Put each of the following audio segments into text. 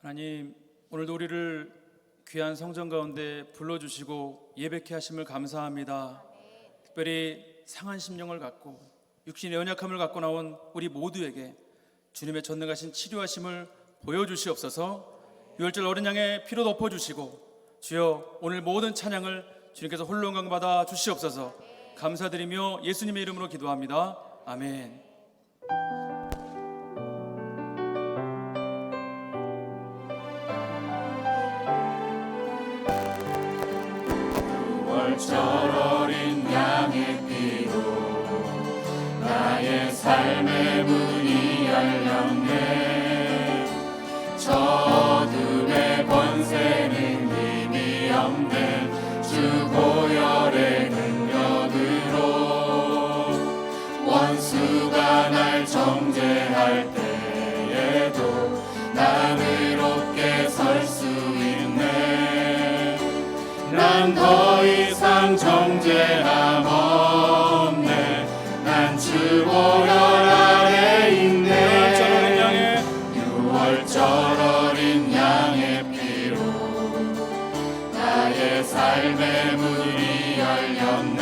하나님, 오늘도 우리를 귀한 성전 가운데 불러주시고 예배케 하심을 감사합니다. 특별히 상한 심령을 갖고 육신의 연약함을 갖고 나온 우리 모두에게 주님의 전능하신 치료하심을 보여주시옵소서. 유월절 어린 양의 피로 덮어주시고 주여, 오늘 모든 찬양을 주님께서 홀로 영광 받아 주시옵소서. 감사드리며 예수님의 이름으로 기도합니다. 아멘. 절 어린 양의 피로 나의 삶의 문이 열렸네. 저 어둠의 권세는 힘이 없네. 주 보혈의 능력으로 원수가 날 정죄할 때에도 난 의롭게 설 수 있네. 난 더 이상 정죄함 없네. 난 주 보혈 아래 있네. 유월절 어린 양의 피로 나의 삶의 문이 열렸네.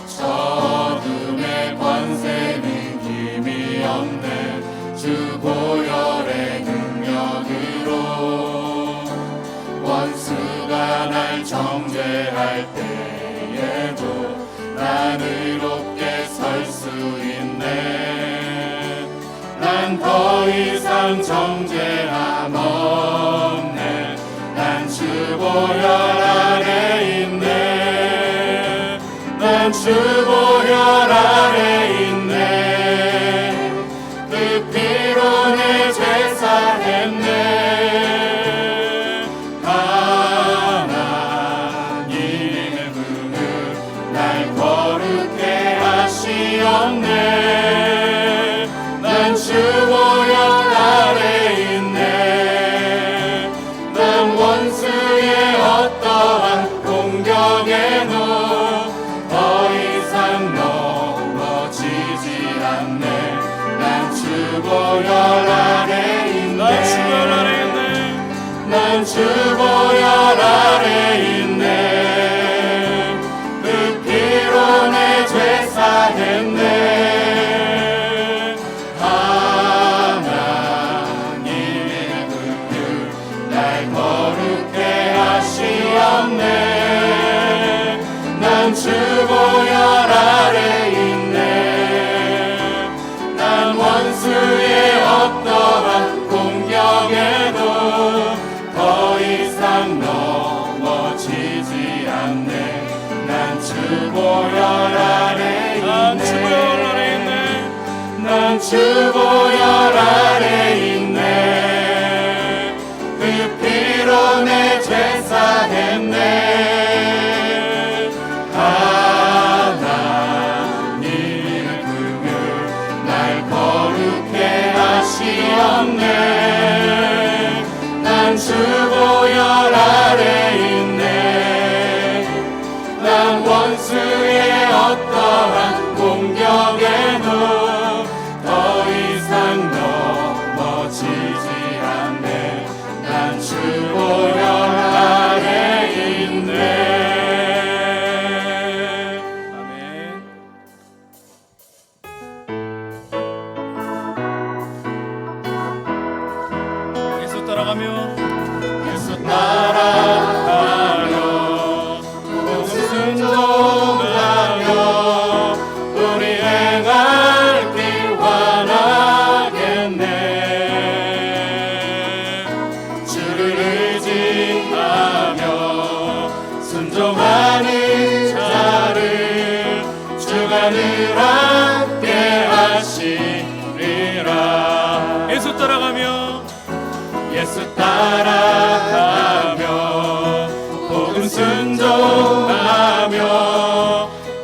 저 어둠의 권세는 힘이 없네. 주 보혈의 능력으로 원수가 날 정죄할 때에도 난 의롭게 설 수 있네. 난 더 이상 정죄함 없네. 난 주 보혈 아래 있네. 난 주 보혈 아래 있네. 그 피로 내 죄 사했네. 난 주 보혈 아래 있네. 난 원수의 어떠한 공격에도 더 이상 넘어지지 않네. 난 주 보혈 아래 있네. 난 주 보혈 아래 있네. 그 피로 내 죄 사했네. 난 주 보혈 아래 있네. 난 원수의 어떠한 공격에도 더 이상 넘어지지 않네. 난 주 보혈 아래 있네. 난 주 보혈 아래 있네. 그 피로 내 죄 사했네. 하나님의 긍휼 날 거룩해 하시옵네. 난 주 보혈 아래 있네. 난 원수의 어떠한 공격에도 더 이상 넘어지지 않네. 난 주 보혈 아래 있네. 예수 따라가며 복음 순종하며 우리 행할 길 원하겠네. 주를 의지하며 순종하는 자를 주가 늘 함께 하시리라. 예수 따라가며 복음 순종하며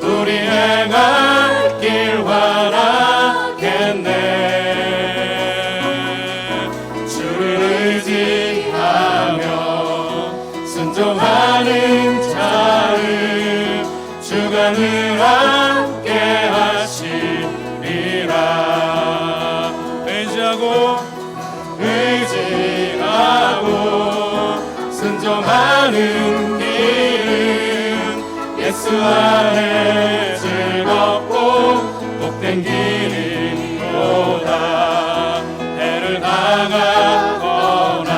우리 행할 길 원하겠네. 주를 의지하며 순종하는 자를 주가 늘 함께 하시리라. 의지하고 예수 안에 즐겁고 복된 길이로다. 해를 당하거나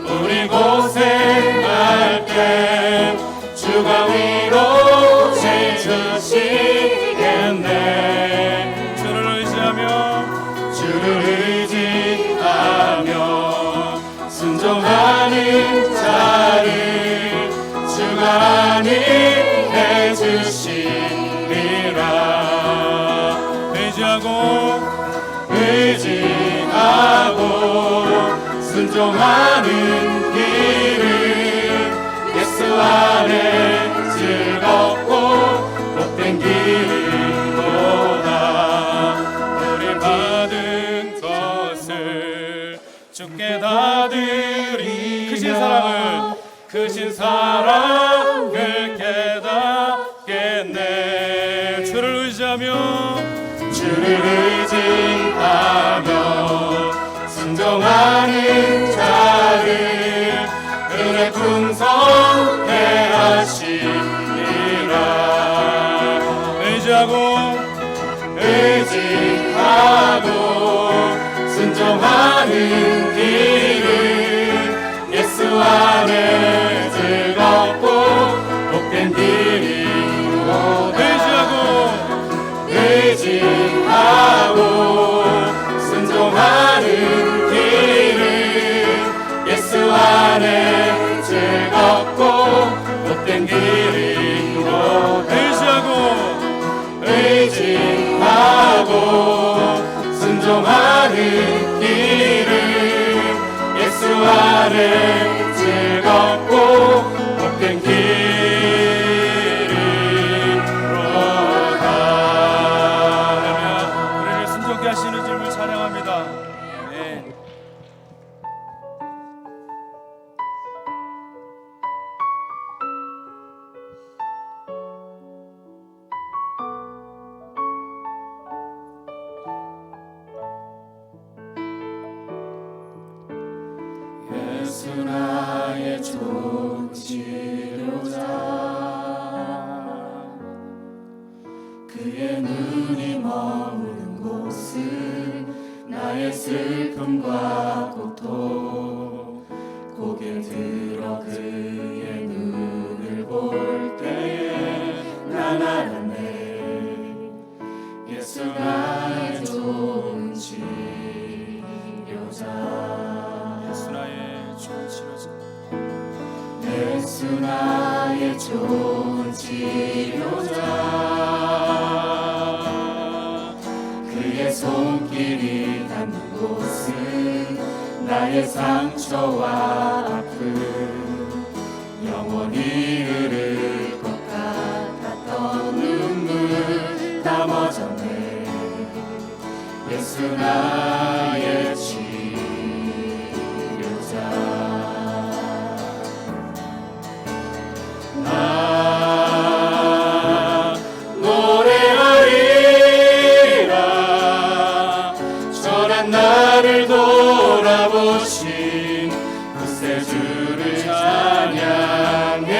우리 고생할 때 주가 위로해 주시겠네. 주를 의지하며 순종하는 자를 주가 안위해 주시리라. 의지하고 순종하는 길을 예수 안에 즐겁고 복된 길이로다. 우리 받은 것을 주께 다 드리며 크신 사랑을 깨닫겠네. 주를 의지하며 순종하는 자를 은혜 풍성해 하시리라. 의지하고 순종하는 길을 예수 안에 즐겁고 복된 길이로다. 의지하고 순종하는 길을 예수 안에 즐겁고 복된 길이로다. 의지하고 순종하는 길을 예수 안에 즐겁고 복된 길이로다. 우리를 순종케 하시는 주님을 찬양합니다. 네. 예수 나의 좋은 치료자, 그의 눈이 머무는 곳은 나의 슬픔과 고통. 고개 들어 그의 눈을 볼 때에 난 알았네. 예수 나의 좋은 치료자. 예수 나의 좋은 치료자. 그의 손길이 닿는 곳은 나의 상처와 아픔. 영원히 흐를 것 같았던 눈물 다 멎었네. 예수 나의 치료자. 노래하리라. 전한 나를 돌아보신 구세주를 찬양해.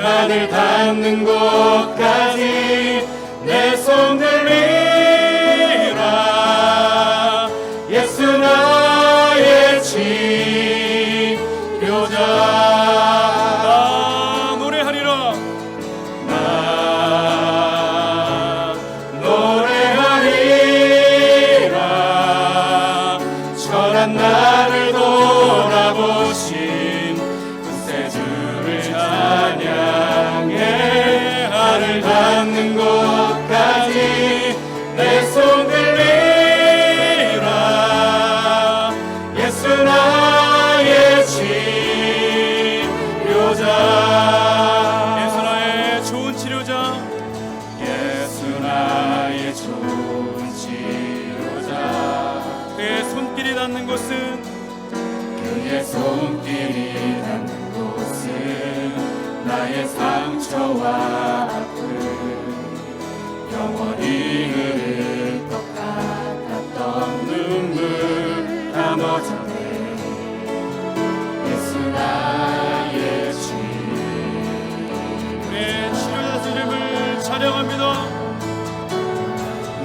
하늘 닿는 곳까지 내 손 들리라. 예수 나의 치료자. 노래하리라. 노래하리라. 전한 나를 돌아보신 구세주를 찬양해. 하늘 닿는 곳까지 내 손 들리라. 예수 나의 치료자. 예수 나의 좋은 치료자. 예수 나의 좋은 치료자. 그의 손길이 닿는 곳은 그의 손길이 닿는 곳은 나의 상처와 아픔. 영원히 흐를 것 같았던 눈물 다 멎었네. 예수 나의 치료자. 찬양합니다.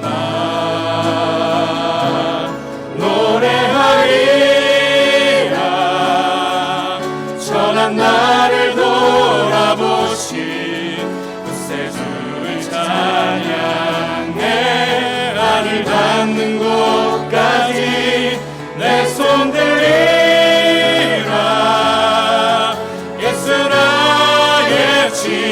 나 노래하리라. 천한 나를 돌아보신 그새 주를 찬양해. 하늘 닿는 곳까지 내 손 들리라. 예수 나의 치료자.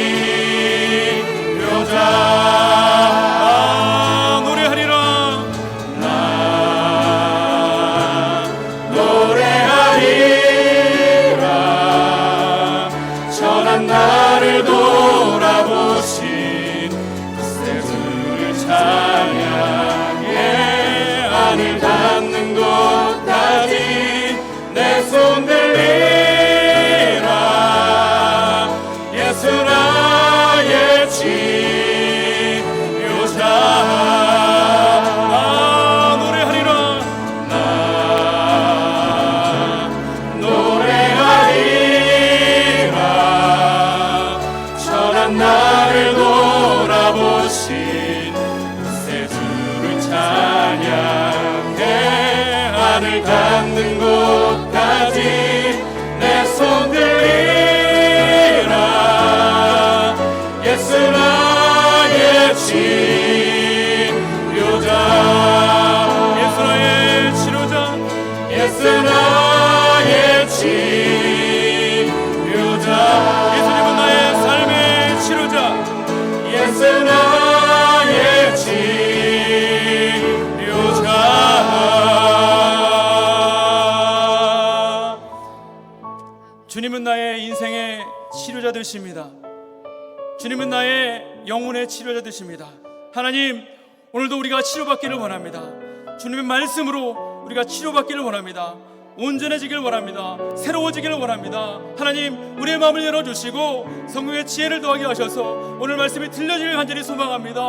노래하리라. 나 노래하리라. 천한 나를 돌아보신 그새 주를 찬양해. 하늘 닿는 곳까지 내 손 들리라. 예수 나의 치료자. 노래하리라. 나 노래하리라. 천한 나를 돌아보신 그새 주를 찬양해. 하늘 닿는 곳까지 내 손 들리라. 예수 나의 치료자. 예수 나의 치료자. 예수 나의 치료자. 예수님은 나의 삶의 치료자. 예수 나의 치료자. 주님은 나의 인생의 치료자 되십니다. 주님은 나의 영혼의 치료자 되십니다. 하나님, 오늘도 우리가 치료받기를 원합니다. 주님의 말씀으로 우리가 치료받기를 원합니다. 온전해지기를 원합니다. 새로워지기를 원합니다. 하나님, 우리의 마음을 열어주시고 성령의 지혜를 더하게 하셔서 오늘 말씀이 들려지길 간절히 소망합니다.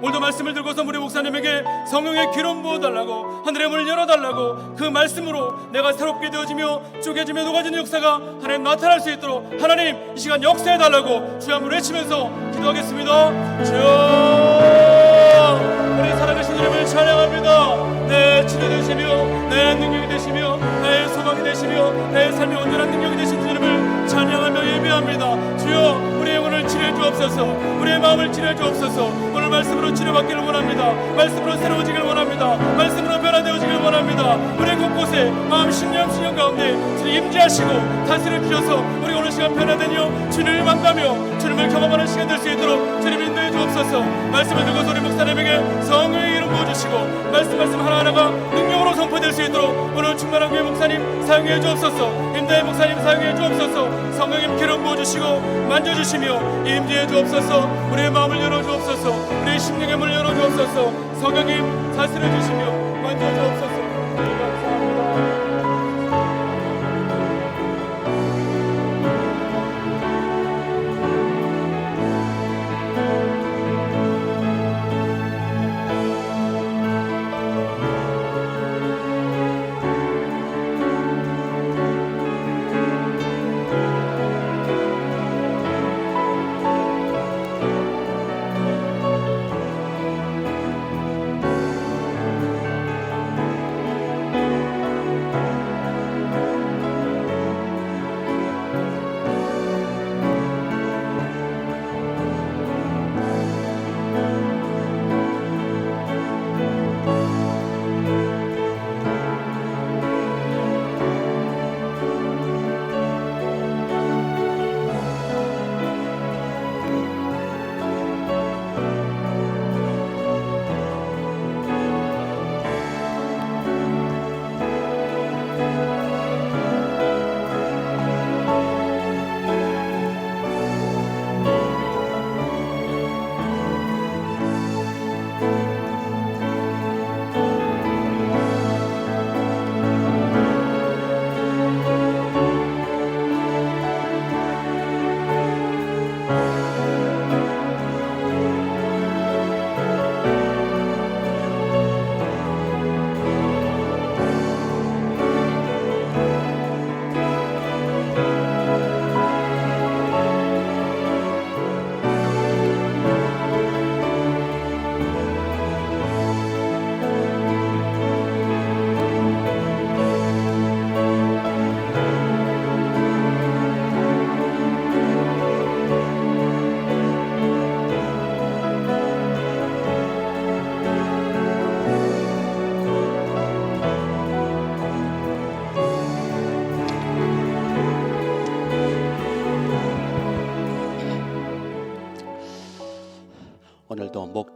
오늘도 말씀을 들고서 우리 목사님에게 성령의 기름 부어달라고, 하늘의 문을 열어달라고, 그 말씀으로 내가 새롭게 되어지며 쪼개지며 녹아지는 역사가 하나님 나타날 수 있도록 하나님 이 시간 역사해달라고 주여 한번 외치면서 기도하겠습니다. 주여, 우리 살아계신 이름을 찬양합니다. 내 치료 되시며 내 능력이 되시며 나의 소망이 되시며 나의 삶의 온전한 능력이 되신 주님을 찬양하며 예배합니다. 주여, 우리의 영혼을 치료해 주옵소서. 우리의 마음을 치료해 주옵소서. 오늘 말씀으로 치료받기를 원합니다. 말씀으로 새로워지기를 원합니다. 말씀으로 변화되어지기를 원합니다. 우리 곳곳에 마음 심령 가운데 주님 임재하시고 다스려 주셔서 우리 오늘 시간 변화되며 주님을 만나며 주님을 경험하는 시간 될 수 있도록 주님 인도해 주옵소서. 말씀을 듣고서 우리 목사님에게 성령의 이름 부어주시고 말씀 하나하나가 능력으로 선포될 수 있도록 오늘 충만한 교회 목사님 사용해 주옵소서. 임다의 목사님 사용해 주옵소서. 성령님 기름 부어주시고 만져주시며 임재해 주옵소서. 우리의 마음을 열어주옵소서. 우리의 심령의 문을 열어주옵소서. 성령님 다스려 주시며 만져주옵소서. 감사합니다.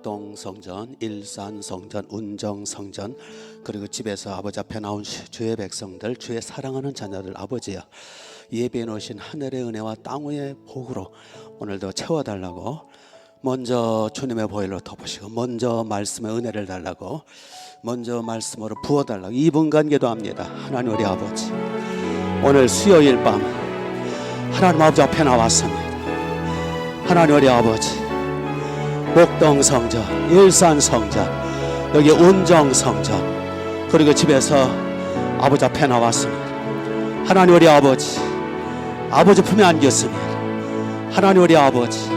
목동 성전, 일산 성전, 운정 성전, 그리고 집에서 아버지 앞에 나온 주의 백성들, 주의 사랑하는 자녀들, 아버지여 예배해 놓으신 하늘의 은혜와 땅 위의 복으로 오늘도 채워달라고, 먼저 주님의 보혈로 덮으시고, 먼저 말씀의 은혜를 달라고, 먼저 말씀으로 부어달라고 2분간 기도합니다. 하나님 우리 아버지, 오늘 수요일 밤 하나님 아버지 앞에 나왔습니다. 하나님 우리 아버지, 목동 성전, 일산 성전, 여기 운정 성전, 그리고 집에서 아버지 앞에 나왔습니다. 하나님 우리 아버지, 아버지 품에 안겼습니다. 하나님 우리 아버지,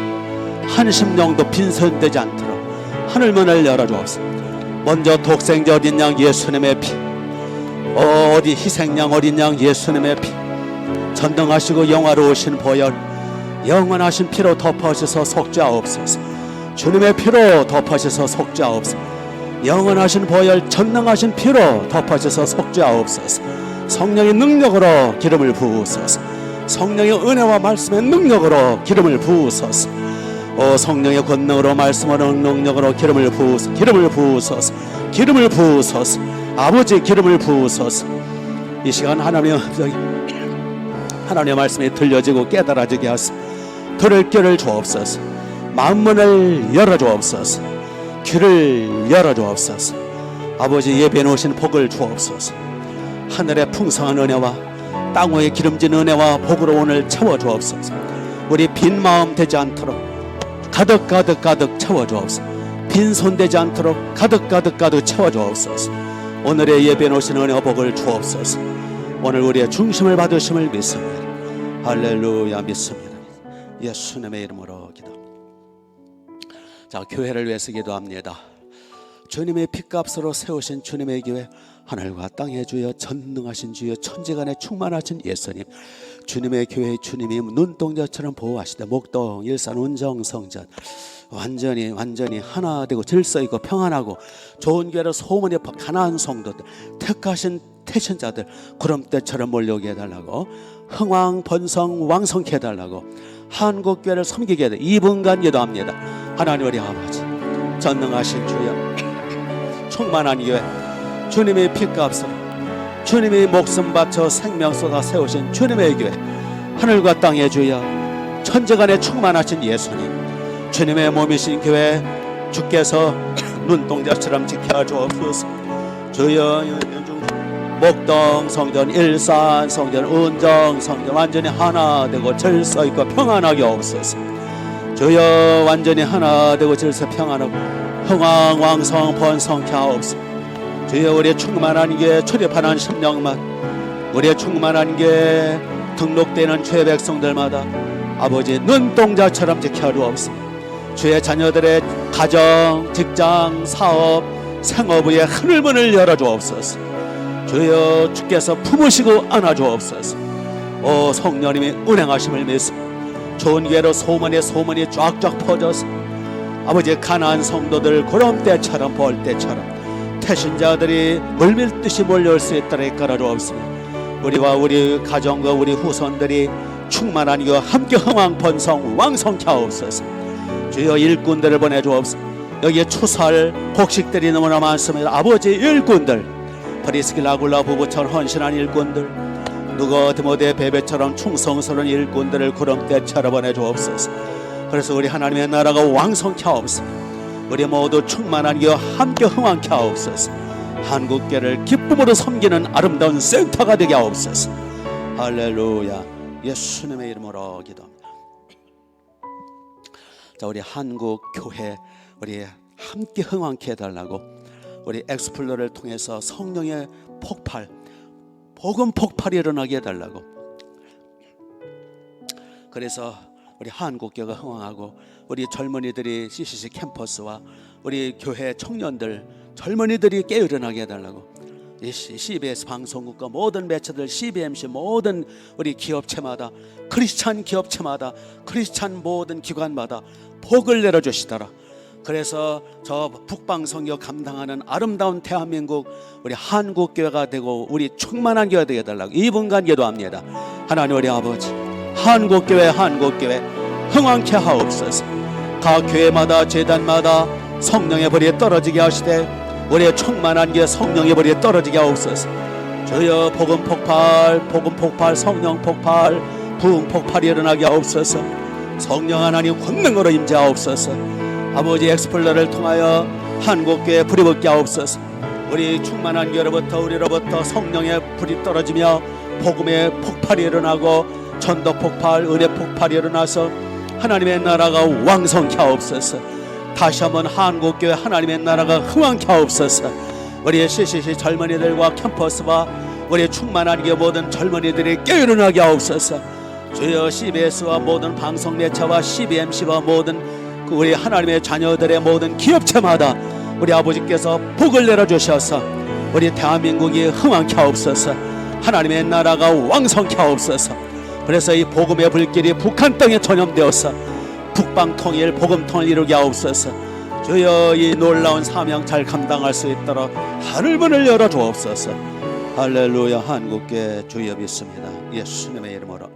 한 심령도 빈손되지 않도록 하늘문을 열어주옵소서. 먼저 독생자 어린 양 예수님의 피, 어디 희생양 어린 양 예수님의 피, 전능하시고 영화로우신 보혈, 영원하신 피로 덮어주셔서 속죄하옵소서. 주님의 피로 덮어주셔서 속죄하옵소서. 영원하신 보혈, 전능하신 피로 덮어주셔서 속죄하옵소서. 성령의 능력으로 기름을 부으소서. 성령의 은혜와 말씀의 능력으로 기름을 부으소서. 성령의 권능으로 말씀으로 능력으로 기름을 부으소서. 기름을 부으소서. 기름을 부으소서. 아버지 기름을 부으소서. 이 시간 하나님의 말씀이 들려지고 깨달아지게 하소서. 들을 귀를 주옵소서. 마음문을 열어주옵소서. 귀를 열어주옵소서. 아버지 예배해 놓으신 복을 주옵소서. 하늘의 풍성한 은혜와 땅 위에 기름진 은혜와 복으로 오늘 채워주옵소서. 우리 빈 마음 되지 않도록 가득 채워주옵소서. 빈손 되지 않도록 가득 채워주옵소서. 오늘의 예배해 놓으신 은혜와 복을 주옵소서. 오늘 우리의 중심을 받으심을 믿습니다. 할렐루야 믿습니다. 예수님의 이름으로 기도. 자, 교회를 위해서 기도합니다. 주님의 핏값으로 세우신 주님의 교회, 하늘과 땅의 주여, 전능하신 주여, 천지간에 충만하신 예수님, 주님의 교회 주님이 눈동자처럼 보호하시되 목동, 일산, 운정 성전 완전히 하나 되고 질서 있고 평안하고 좋은 교회로 소문이 가난한 성도들, 택하신 태신자들 구름대처럼 몰려오게 해달라고, 흥왕 번성 왕성케 해달라고, 한국교회를 섬기게 해달라고 2분간 기도합니다. 하나님 우리 아버지, 전능하신 주여, 충만한 교회, 주님의 핏값으로 주님이 목숨 바쳐 생명 쏟아 세우신 주님의 교회, 하늘과 땅의 주여, 천지간에 충만하신 예수님, 주님의 몸이신 교회, 주께서 눈동자처럼 지켜주옵소서. 주여, 목동 성전, 일산 성전, 운정 성전 완전히 하나 되고 질서 있고 평안하게 없소서. 주여, 완전히 하나 되고 질서 평안하고 흥왕 왕성 번성케 하옵소서. 주여, 우리의 충만한 게 출입하는 심령만, 우리의 충만한 게 등록되는 주의 백성들마다 아버지 눈동자처럼 지켜주옵소서. 주의 자녀들의 가정, 직장, 사업, 생업 위에 하늘문을 열어주옵소서. 주여, 주께서 품으시고 안아주옵소서. 오 성령님이 운행하심을 믿습니다. 좋은 기회로 소문이 쫙쫙 퍼져서 아버지 가난한 성도들 구름대처럼 벌대처럼 태신자들이 물밀듯이 몰려올 수 있도록 깔아주옵소서. 우리와 우리 가정과 우리 후손들이 충만한 이와 함께 흥왕 번성 왕성케 하옵소서. 주여, 일꾼들을 보내주옵소서. 여기에 추수할 곡식들이 너무나 많습니다. 아버지, 일꾼들, 프리스길라 아굴라 부부처럼 헌신한 일꾼들, 누가 디모데 베베처럼 충성스러운 일꾼들을 구름대처럼 보내주옵소서. 그래서 우리 하나님의 나라가 왕성케 하옵소서. 우리 모두 충만한 이와 함께 흥왕케 하옵소서. 한국교회를 기쁨으로 섬기는 아름다운 센터가 되게 하옵소서. 할렐루야. 예수님의 이름으로 기도합니다. 자, 우리 한국교회 우리 함께 흥왕케 해달라고, 우리 엑스플로를 통해서 성령의 폭발, 복음 폭발이 일어나게 해달라고, 그래서 우리 한국교회가 흥왕하고 우리 젊은이들이 CCC 캠퍼스와 우리 교회 청년들, 젊은이들이 깨어나게 해달라고, CBS 방송국과 모든 매체들, CBMC 모든 우리 기업체마다, 크리스찬 기업체마다, 크리스찬 모든 기관마다 복을 내려주시더라. 그래서 저 북방선교 감당하는 아름다운 대한민국 우리 한국교회가 되고 우리 충만한 교회가 되게 해달라고 2분간 기도합니다. 하나님 우리 아버지, 한국교회 흥왕케 하옵소서. 각 교회마다 재단마다 성령의 불이 떨어지게 하시되 우리의 충만한 게 성령의 불이 떨어지게 하옵소서. 주여 복음 폭발, 성령 폭발, 부흥 폭발이 일어나게 하옵소서. 성령 하나님 권능으로 임재하옵소서. 아버지 엑스플러를 통하여 한국교회 불이 붙게 하옵소서. 우리 충만한 교회로부터 우리로부터 성령의 불이 떨어지며 복음의 폭발이 일어나고 전도 폭발, 은혜 폭발이 일어나서 하나님의 나라가 왕성케 하옵소서. 다시 한번 한국교회 하나님의 나라가 흥왕케 하옵소서. 우리의 CCC 젊은이들과 캠퍼스와 우리의 충만한 교회 모든 젊은이들이 깨어나게 하옵소서. 주여 CBS와 모든 방송 매체와 CBMC와 모든 우리 하나님의 자녀들의 모든 기업체마다 우리 아버지께서 복을 내려주셔서 우리 대한민국이 흥왕케 하옵소서. 하나님의 나라가 왕성케 하옵소서. 그래서 이 복음의 불길이 북한 땅에 전염되어서 북방 통일, 복음 통일 이루게 하옵소서. 주여 이 놀라운 사명 잘 감당할 수 있도록 하늘문을 열어 주옵소서. 할렐루야. 한국교회 주여 믿습니다. 예수님의 이름으로.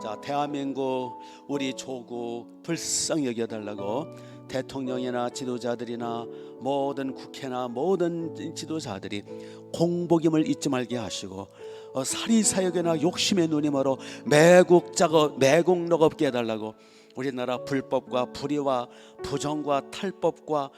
자, 대한민국 우리 조국 불쌍히 여겨달라고 대통령이나 지도자들이나 모든 국회나 모든 지도자들이 공복임을 잊지 말게 하시고 사리사욕이나 욕심의 눈이 멀어 매국노 없게 해달라고 우리나라 불법과 불의와 부정과 탈법과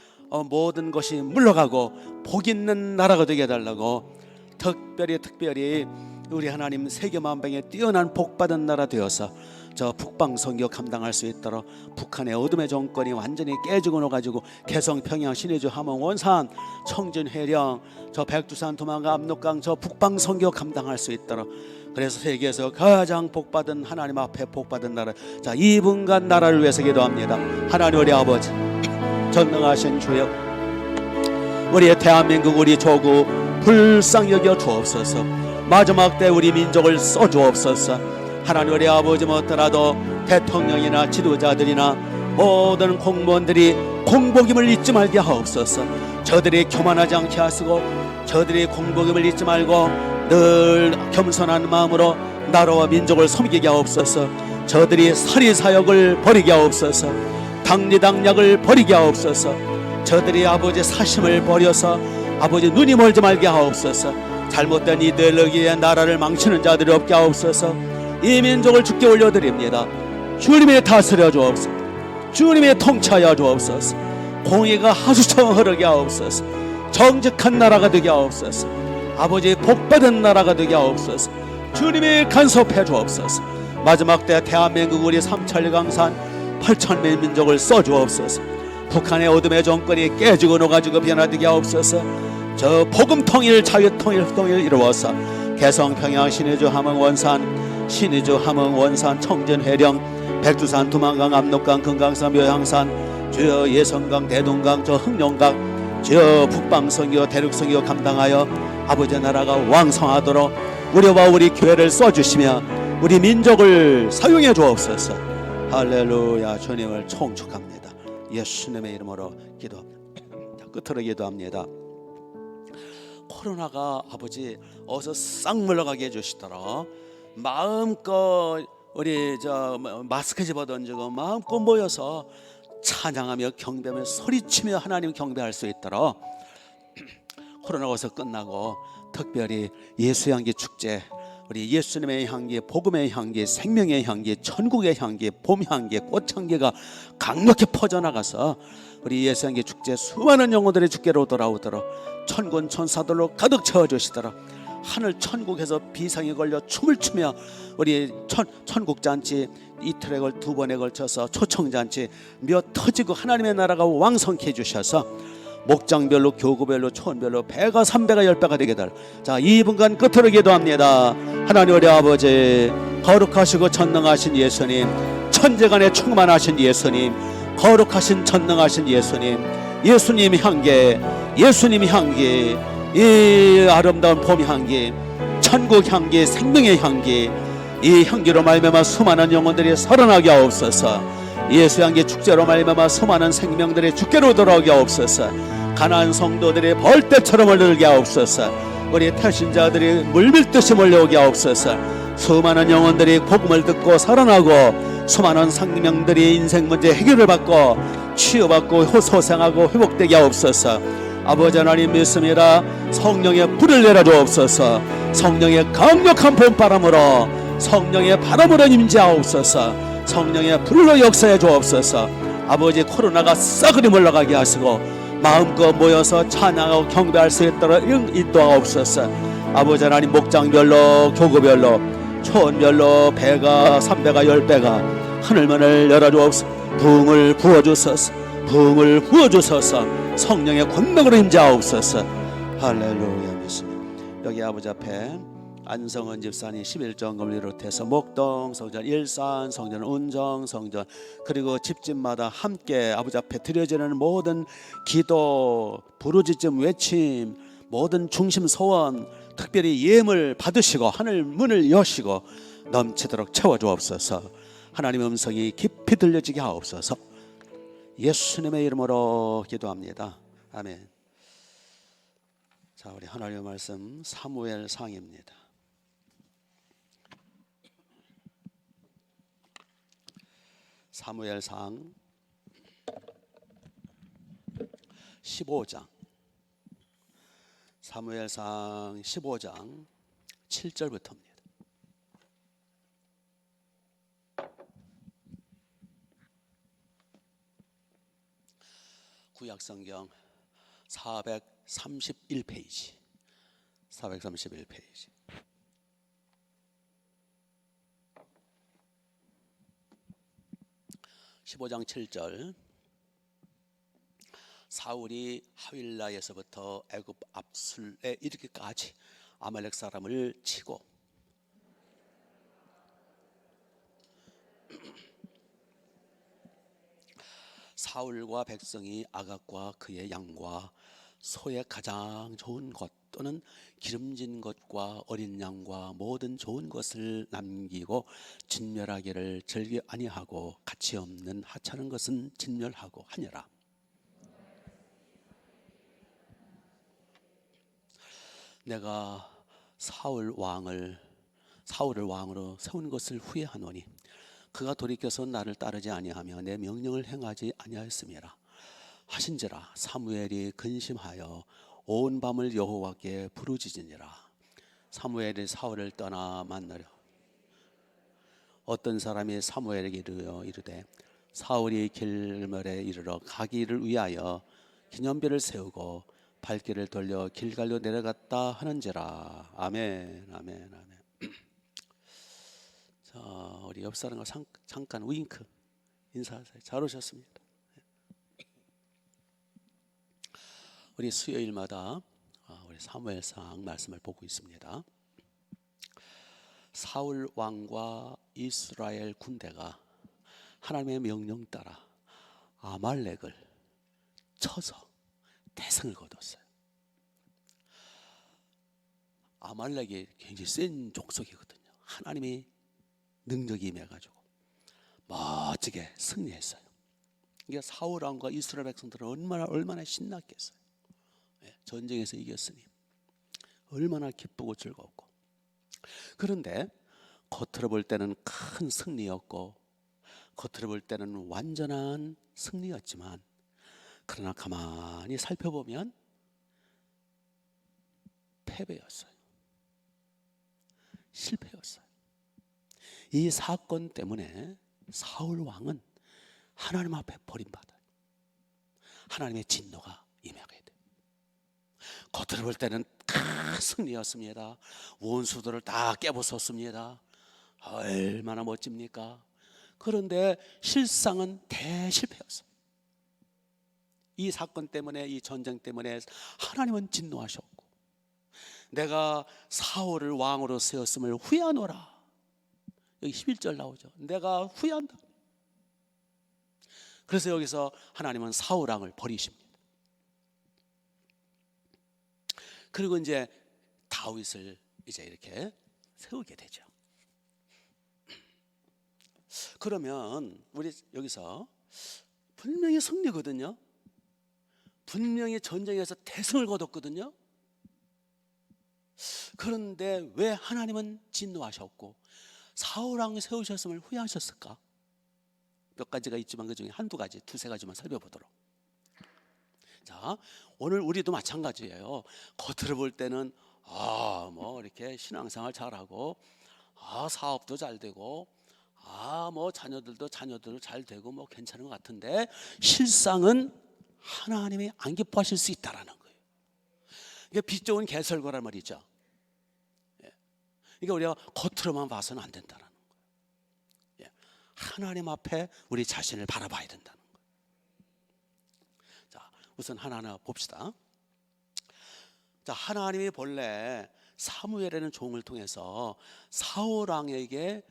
모든 것이 물러가고 복 있는 나라가 되게 해달라고 특별히 우리 하나님 세계만방에 뛰어난 복받은 나라 되어서 저 북방 선교 감당할 수 있도록 북한의 어둠의 정권이 완전히 깨지고 나가지고 개성, 평양, 신의주, 함흥, 원산, 청진, 해령, 저 백두산, 도망가, 압록강 저 북방 선교 감당할 수 있도록 그래서 세계에서 가장 복받은 하나님 앞에 복받은 나라 자 이분간 나라를 위해서 기도합니다. 하나님 우리 아버지 전능하신 주여 우리의 대한민국 우리 조국 불쌍히 여겨 주옵소서. 마지막 때 우리 민족을 써 주옵소서. 하나님 우리 아버지 못하더라도 대통령이나 지도자들이나 모든 공무원들이 공복임을 잊지 말게 하옵소서. 저들이 교만하지 않게 하시고 저들이 공복임을 잊지 말고 늘 겸손한 마음으로 나라와 민족을 섬기게 하옵소서. 저들이 사리사욕을 버리게 하옵소서. 당리당략을 버리게 하옵소서. 저들이 아버지 사심을 버려서 아버지 눈이 멀지 말게 하옵소서. 잘못된 이데올로기에 나라를 망치는 자들이 없게 하옵소서. 이 민족을 주께 올려드립니다. 주님이 다스려 주옵소서. 주님이 통치하여 주옵소서. 공의가 하수처럼 흐르게 하옵소서. 정직한 나라가 되게 하옵소서. 아버지 복받은 나라가 되게 하옵소서. 주님이 간섭해 주옵소서. 마지막 때 대한민국 우리 삼천리강산 8천만 민족을 써 주옵소서. 북한의 어둠의 정권이 깨지고 녹아지고 변화되게 하옵소서. 저 복음 통일, 자유 통일 이루어서 개성, 평양, 신의주, 함흥, 원산, 신의주, 함흥, 원산, 청진, 해령, 백두산, 두만강, 압록강, 금강산, 묘향산, 주여 예성강, 대동강, 저 흑룡강, 주여 북방선교, 대륙선교 감당하여 아버지 나라가 왕성하도록 우리와 우리 교회를 써주시며 우리 민족을 사용해 주옵소서. 할렐루야. 주님을 총축합니다. 예수님의 이름으로 기도합니다. 끝으로 기도합니다. 코로나가 아버지 어서 싹 물러가게 해주시도록 마음껏 우리 저 마스크 집어던지고 마음껏 모여서 찬양하며 경배하며 소리치며 하나님 경배할 수 있도록 코로나가 어서 끝나고 특별히 예수 향기 축제 우리 예수님의 향기, 복음의 향기, 생명의 향기, 천국의 향기, 봄 향기, 꽃 향기가 강력히 퍼져나가서 우리 예수 향기 축제 수많은 영혼들이 주께로 돌아오도록 천군 천사들로 가득 채워주시도록 하늘 천국에서 비상이 걸려 춤을 추며 우리 천국잔치 이틀에 걸 2번에 걸쳐서 초청잔치 몇 터지고 하나님의 나라가 왕성케 해주셔서 목장별로 교구별로 촌별로 배가 3배가 10배가 되게 달. 자, 2분간 끝으로 기도합니다. 하나님 우리 아버지 거룩하시고 전능하신 예수님, 천재간에 충만하신 예수님, 거룩하신 전능하신 예수님, 예수님 향기, 예수님 향기, 이 아름다운 봄 향기, 천국 향기, 생명의 향기, 이 향기로 말미암아 수많은 영혼들이 살아나게 하옵소서. 예수 향기 축제로 말미암아 수많은 생명들이 주께로 돌아오게 하옵소서. 가난한 성도들이 벌떼처럼 몰려오게 하옵소서. 우리 태신자들이 물밀듯이 몰려오게 하옵소서. 수많은 영혼들이 복음을 듣고 살아나고 수많은 생명들이 인생 문제 해결을 받고 치유받고 소생하고 회복되게 하옵소서. 아버지 하나님 믿습니다. 성령의 불을 내려주옵소서. 성령의 강력한 봄바람으로 성령의 바람으로 임재하옵소서. 성령의 불로 역사해 주옵소서. 아버지 코로나가 썩으리 물러가게 하시고 마음껏 모여서 찬양하고 경배할 수 있도록 인도하옵소서. 아버지 하나님 목장별로 교구별로 초원별로 배가 3배가 10배가 하늘문을 열어주옵소서. 부흥을 부어주소서. 부흥을 부어주소서. 성령의 권능으로 임재하옵소서. 할렐루야 믿습니다. 여기 아버지 앞에 안성은 집사님 11점검을 비롯해서 목동 성전, 일산 성전, 운정 성전, 그리고 집집마다 함께 아버지 앞에 드려지는 모든 기도, 부르짖음, 외침, 모든 중심 소원, 특별히 예물 받으시고 하늘 문을 여시고 넘치도록 채워주옵소서. 하나님의 음성이 깊이 들려지게 하옵소서. 예수님의 이름으로 기도합니다. 아멘. 자, 우리 하나님의 말씀 사무엘상입니다. 사무엘상 15장, 사무엘상 15장 7절부터입니다. 구약성경 431페이지 431페이지. (15장 7절) 사울이 하윌라에서부터 애굽 압술에 이르기까지 아말렉 사람을 치고 사울과 백성이 아각과 그의 양과 소의 가장 좋은 것 또는 기름진 것과 어린 양과 모든 좋은 것을 남기고 진멸하기를 즐겨 아니하고 가치 없는 하찮은 것은 진멸하고 하니라. 내가 사울을 왕으로 세운 것을 후회하노니 그가 돌이켜서 나를 따르지 아니하며 내 명령을 행하지 아니하였음이라 하신지라. 사무엘이 근심하여 온 밤을 여호와께 부르짖으니라. 사무엘이 사울을 떠나 만나려 어떤 사람이 사무엘에게 이르되 사울이 길멜에 이르러 가기를 위하여 기념비를 세우고 발길을 돌려 길갈로 내려갔다 하는지라. 아멘, 아멘, 아멘. 자, 우리 옆 사람과 잠깐 윙크 인사하세요. 잘 오셨습니다. 우리 수요일마다 우리 사무엘상 말씀을 보고 있습니다. 사울 왕과 이스라엘 군대가 하나님의 명령 따라 아말렉을 쳐서 대승을 거뒀어요. 아말렉이 굉장히 센 족속이거든요. 하나님이 능력이 임해가지고 멋지게 승리했어요. 이게 사울 왕과 이스라엘 백성들은 얼마나 신났겠어요. 전쟁에서 이겼으니 얼마나 기쁘고 즐겁고. 그런데 겉으로 볼 때는 큰 승리였고 겉으로 볼 때는 완전한 승리였지만 그러나 가만히 살펴보면 패배였어요. 실패였어요. 이 사건 때문에 사울 왕은 하나님 앞에 버림받아요. 하나님의 진노가 임하게 돼요. 겉으로 볼 때는 큰 승리였습니다. 원수들을 다 깨부쉈습니다. 얼마나 멋집니까? 그런데 실상은 대실패였어요. 이 사건 때문에, 이 전쟁 때문에 하나님은 진노하셨고 내가 사울을 왕으로 세웠음을 후회하노라. 여기 11절 나오죠. 내가 후회한다. 그래서 여기서 하나님은 사울 왕을 버리십니다. 그리고 이제 다윗을 이제 이렇게 세우게 되죠. 그러면 우리 여기서 분명히 승리거든요. 분명히 전쟁에서 대승을 거뒀거든요. 그런데 왜 하나님은 진노하셨고 사울 왕을 세우셨음을 후회하셨을까? 몇 가지가 있지만 그 중에 한두 가지, 두세 가지만 살펴보도록. 자, 오늘 우리도 마찬가지예요. 겉으로 볼 때는 뭐 이렇게 신앙생활 잘하고, 사업도 잘 되고, 뭐 자녀들도 잘 되고 뭐 괜찮은 것 같은데, 실상은 하나님이 안 기뻐하실 수 있다라는 거예요. 이게 빛 좋은 개설거란 말이죠. 그러니까 우리가 겉으로만 봐서는 안 된다는 거예요. 하나님 앞에 우리 자신을 바라봐야 된다는 거예요. 자, 우선 하나하나 봅시다. 자, 하나님이 본래 사무엘이라는 종을 통해서 사울 왕에게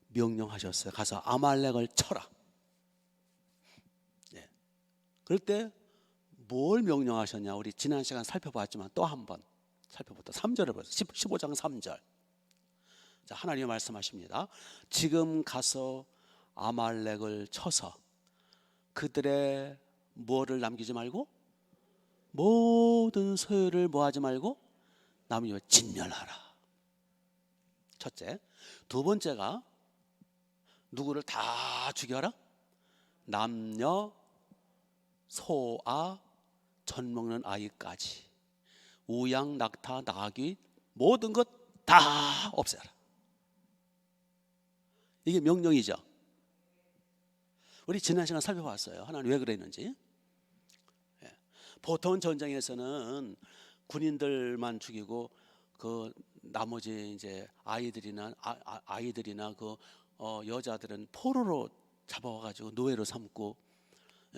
명령하셨어요. 가서 아말렉을 쳐라. 그럴 때 뭘 명령하셨냐? 우리 지난 시간 살펴봤지만 또 한 번 살펴보다 3절을 보세요. 15장 3절. 자, 하나님이 말씀하십니다. 지금 가서 아말렉을 쳐서 그들의 뭐를 남기지 말고, 모든 소유를 뭐하지 말고 남기고 진멸하라. 첫째. 두 번째가 누구를 다 죽여라? 남녀, 소아, 젖 먹는 아이까지, 우양, 낙타, 나귀, 모든 것 다 없애라. 이게 명령이죠. 우리 지난 시간 살펴봤어요. 하나님 왜 그랬는지. 보통 전쟁에서는 군인들만 죽이고 그 나머지 이제 아이들이나 그 여자들은 포로로 잡아와가지고 노예로 삼고,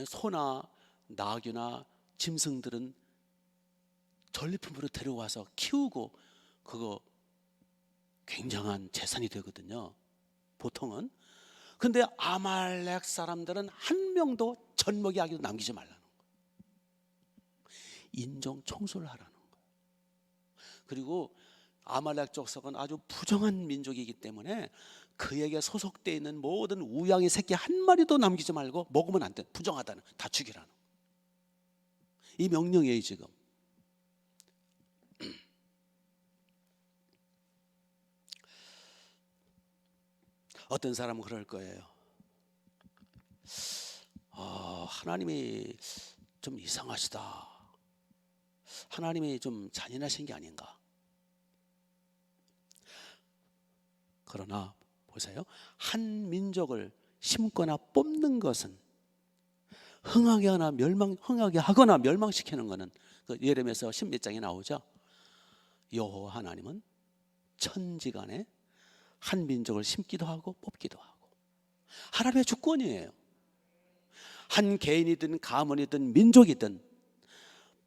소나 나귀나 짐승들은 전리품으로 데려와서 키우고, 그거 굉장한 재산이 되거든요, 보통은. 근데 아말렉 사람들은 한 명도 젖먹이 아기도 남기지 말라는 거예요. 인종 청소를 하라는 거예요. 그리고 아말렉 족속은 아주 부정한 민족이기 때문에 그에게 소속되어 있는 모든 우양의 새끼 한 마리도 남기지 말고, 먹으면 안 돼, 부정하다는, 다 죽이라는 거예요. 이 명령이에요 지금. 어떤 사람은 그럴 거예요. 하나님이 좀 이상하시다, 하나님이 좀 잔인하신 게 아닌가. 그러나 보세요, 한 민족을 심거나 뽑는 것은, 흥하게 하거나 멸망시키는 것은, 그 예레미야서 10몇 장에 나오죠. 여호와 하나님은 천지간에 한 민족을 심기도 하고 뽑기도 하고, 하나님의 주권이에요. 한 개인이든 가문이든 민족이든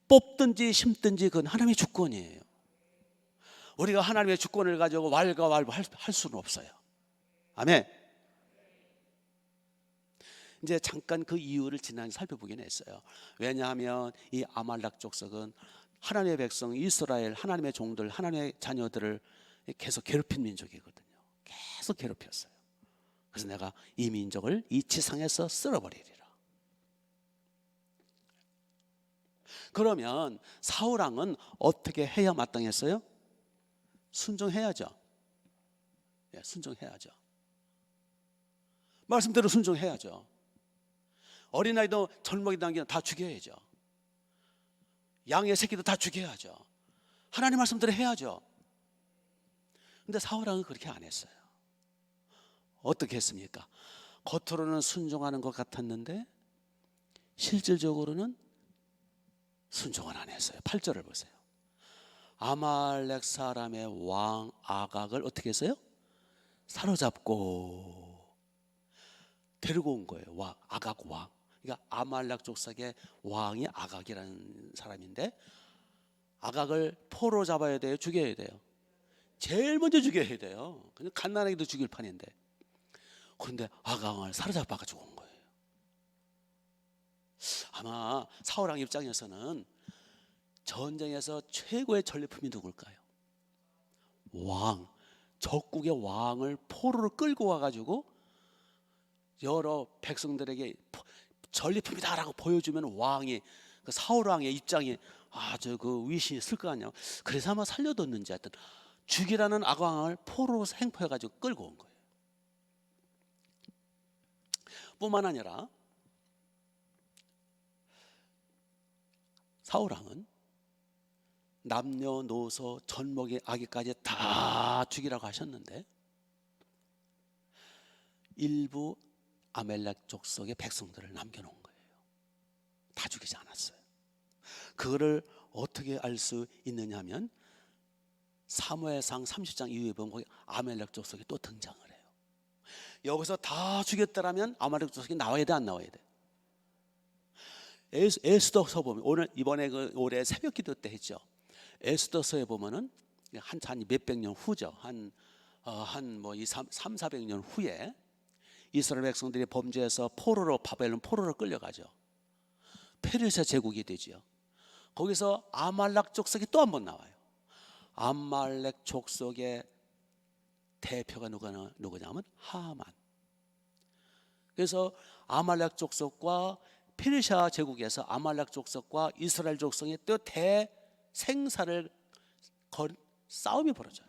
뽑든지 심든지 그건 하나님의 주권이에요. 우리가 하나님의 주권을 가지고 왈가왈부 할 수는 없어요. 아멘. 이제 잠깐 그 이유를 지난 살펴보긴 했어요. 왜냐하면 이 아말렉 족속은 하나님의 백성 이스라엘, 하나님의 종들, 하나님의 자녀들을 계속 괴롭힌 민족이거든요. 계속 괴롭혔어요. 그래서 내가 이 민족을 이 지상에서 쓸어버리리라. 그러면 사울 왕은 어떻게 해야 마땅했어요? 순종해야죠. 순종해야죠. 말씀대로 순종해야죠. 어린아이도 젖먹이 남기면 다 죽여야죠. 양의 새끼도 다 죽여야죠. 하나님 말씀대로 해야죠. 근데 사울 왕은 그렇게 안 했어요. 어떻게 했습니까? 겉으로는 순종하는 것 같았는데 실질적으로는 순종을 안 했어요. 8절을 보세요. 아말렉 사람의 왕 아각을 어떻게 했어요? 사로잡고 데리고 온 거예요. 아각 왕. 그러니까 아말렉 족속의 왕이 아각이라는 사람인데, 아각을 포로 잡아야 돼요, 죽여야 돼요? 제일 먼저 죽여야 돼요. 그냥 갓난아기도 죽일 판인데. 그런데 아각을 사로잡아가지고 온 거예요. 아마 사울 왕 입장에서는 전쟁에서 최고의 전리품이 누굴까요? 왕, 적국의 왕을 포로로 끌고 와가지고 여러 백성들에게 전리품이다라고 보여주면 왕이, 그 사울 왕의 입장이 아주 그 위신이 있을 거 아니에요. 그래서 아마 살려뒀는지 하여튼 죽이라는 악왕을 포로로 행포해가지고 끌고 온 거예요. 뿐만 아니라 사울왕은 남녀노소 젖먹이 아기까지 다 죽이라고 하셨는데 일부 아멜렉 족속의 백성들을 남겨놓은 거예요. 다 죽이지 않았어요. 그거를 어떻게 알 수 있느냐 하면 사무엘상 30장 이후에 보면 거기 아멜렉 족속이 또 등장을 해요. 여기서 다 죽였더라면 아멜렉 족속이 나와야 돼, 안 나와야 돼? 에스더서 보면 이번에 올해 새벽기도 때 했죠. 에스더서에 보면은 한 몇백 년 후죠. 한 300~400년 후에 이스라엘 백성들이 범죄해서 바벨론 포로로 끌려가죠. 페르시아 제국이 되지요. 거기서 아말렉 족속이 또 한 번 나와요. 아말렉 족속의 대표가 누구냐면 하만. 그래서 아말렉 족속과 페르시아 제국에서 아말렉 족속과 이스라엘 족속의 또 대생사를 싸움이 벌어져요.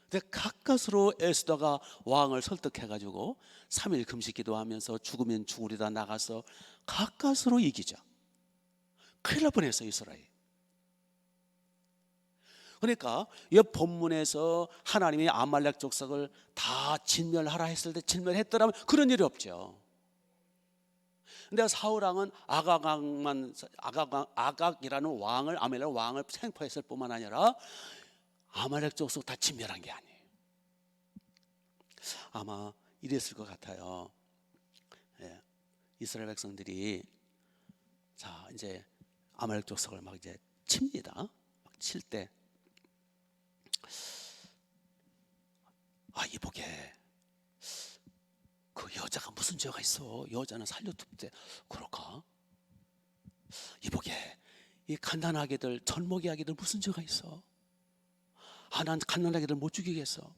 근데 가까스로 에스더가 왕을 설득해가지고 3일 금식기도 하면서 죽으면 죽으리다 나가서 가까스로 이기죠. 큰일 날 뻔했어요, 이스라엘. 그러니까 이 본문에서 하나님이 아말렉 족속을 다 진멸하라 했을 때 진멸했더라면 그런 일이 없죠. 근데 사울왕은 아각이라는 왕을, 아말렉 왕을 생포했을 뿐만 아니라 아말렉 족속 다 진멸한 게 아니에요. 아마 이랬을 것 같아요. 예, 이스라엘 백성들이 자 이제 아말렉 족속을 막 이제 칩니다. 막 칠 때 이보게 그 여자가 무슨 죄가 있어? 여자는 살려두대. 그럴까? 이보게 이 갓난아기들, 젖먹이 아기들 무슨 죄가 있어? 난 갓난아기들 못 죽이겠어.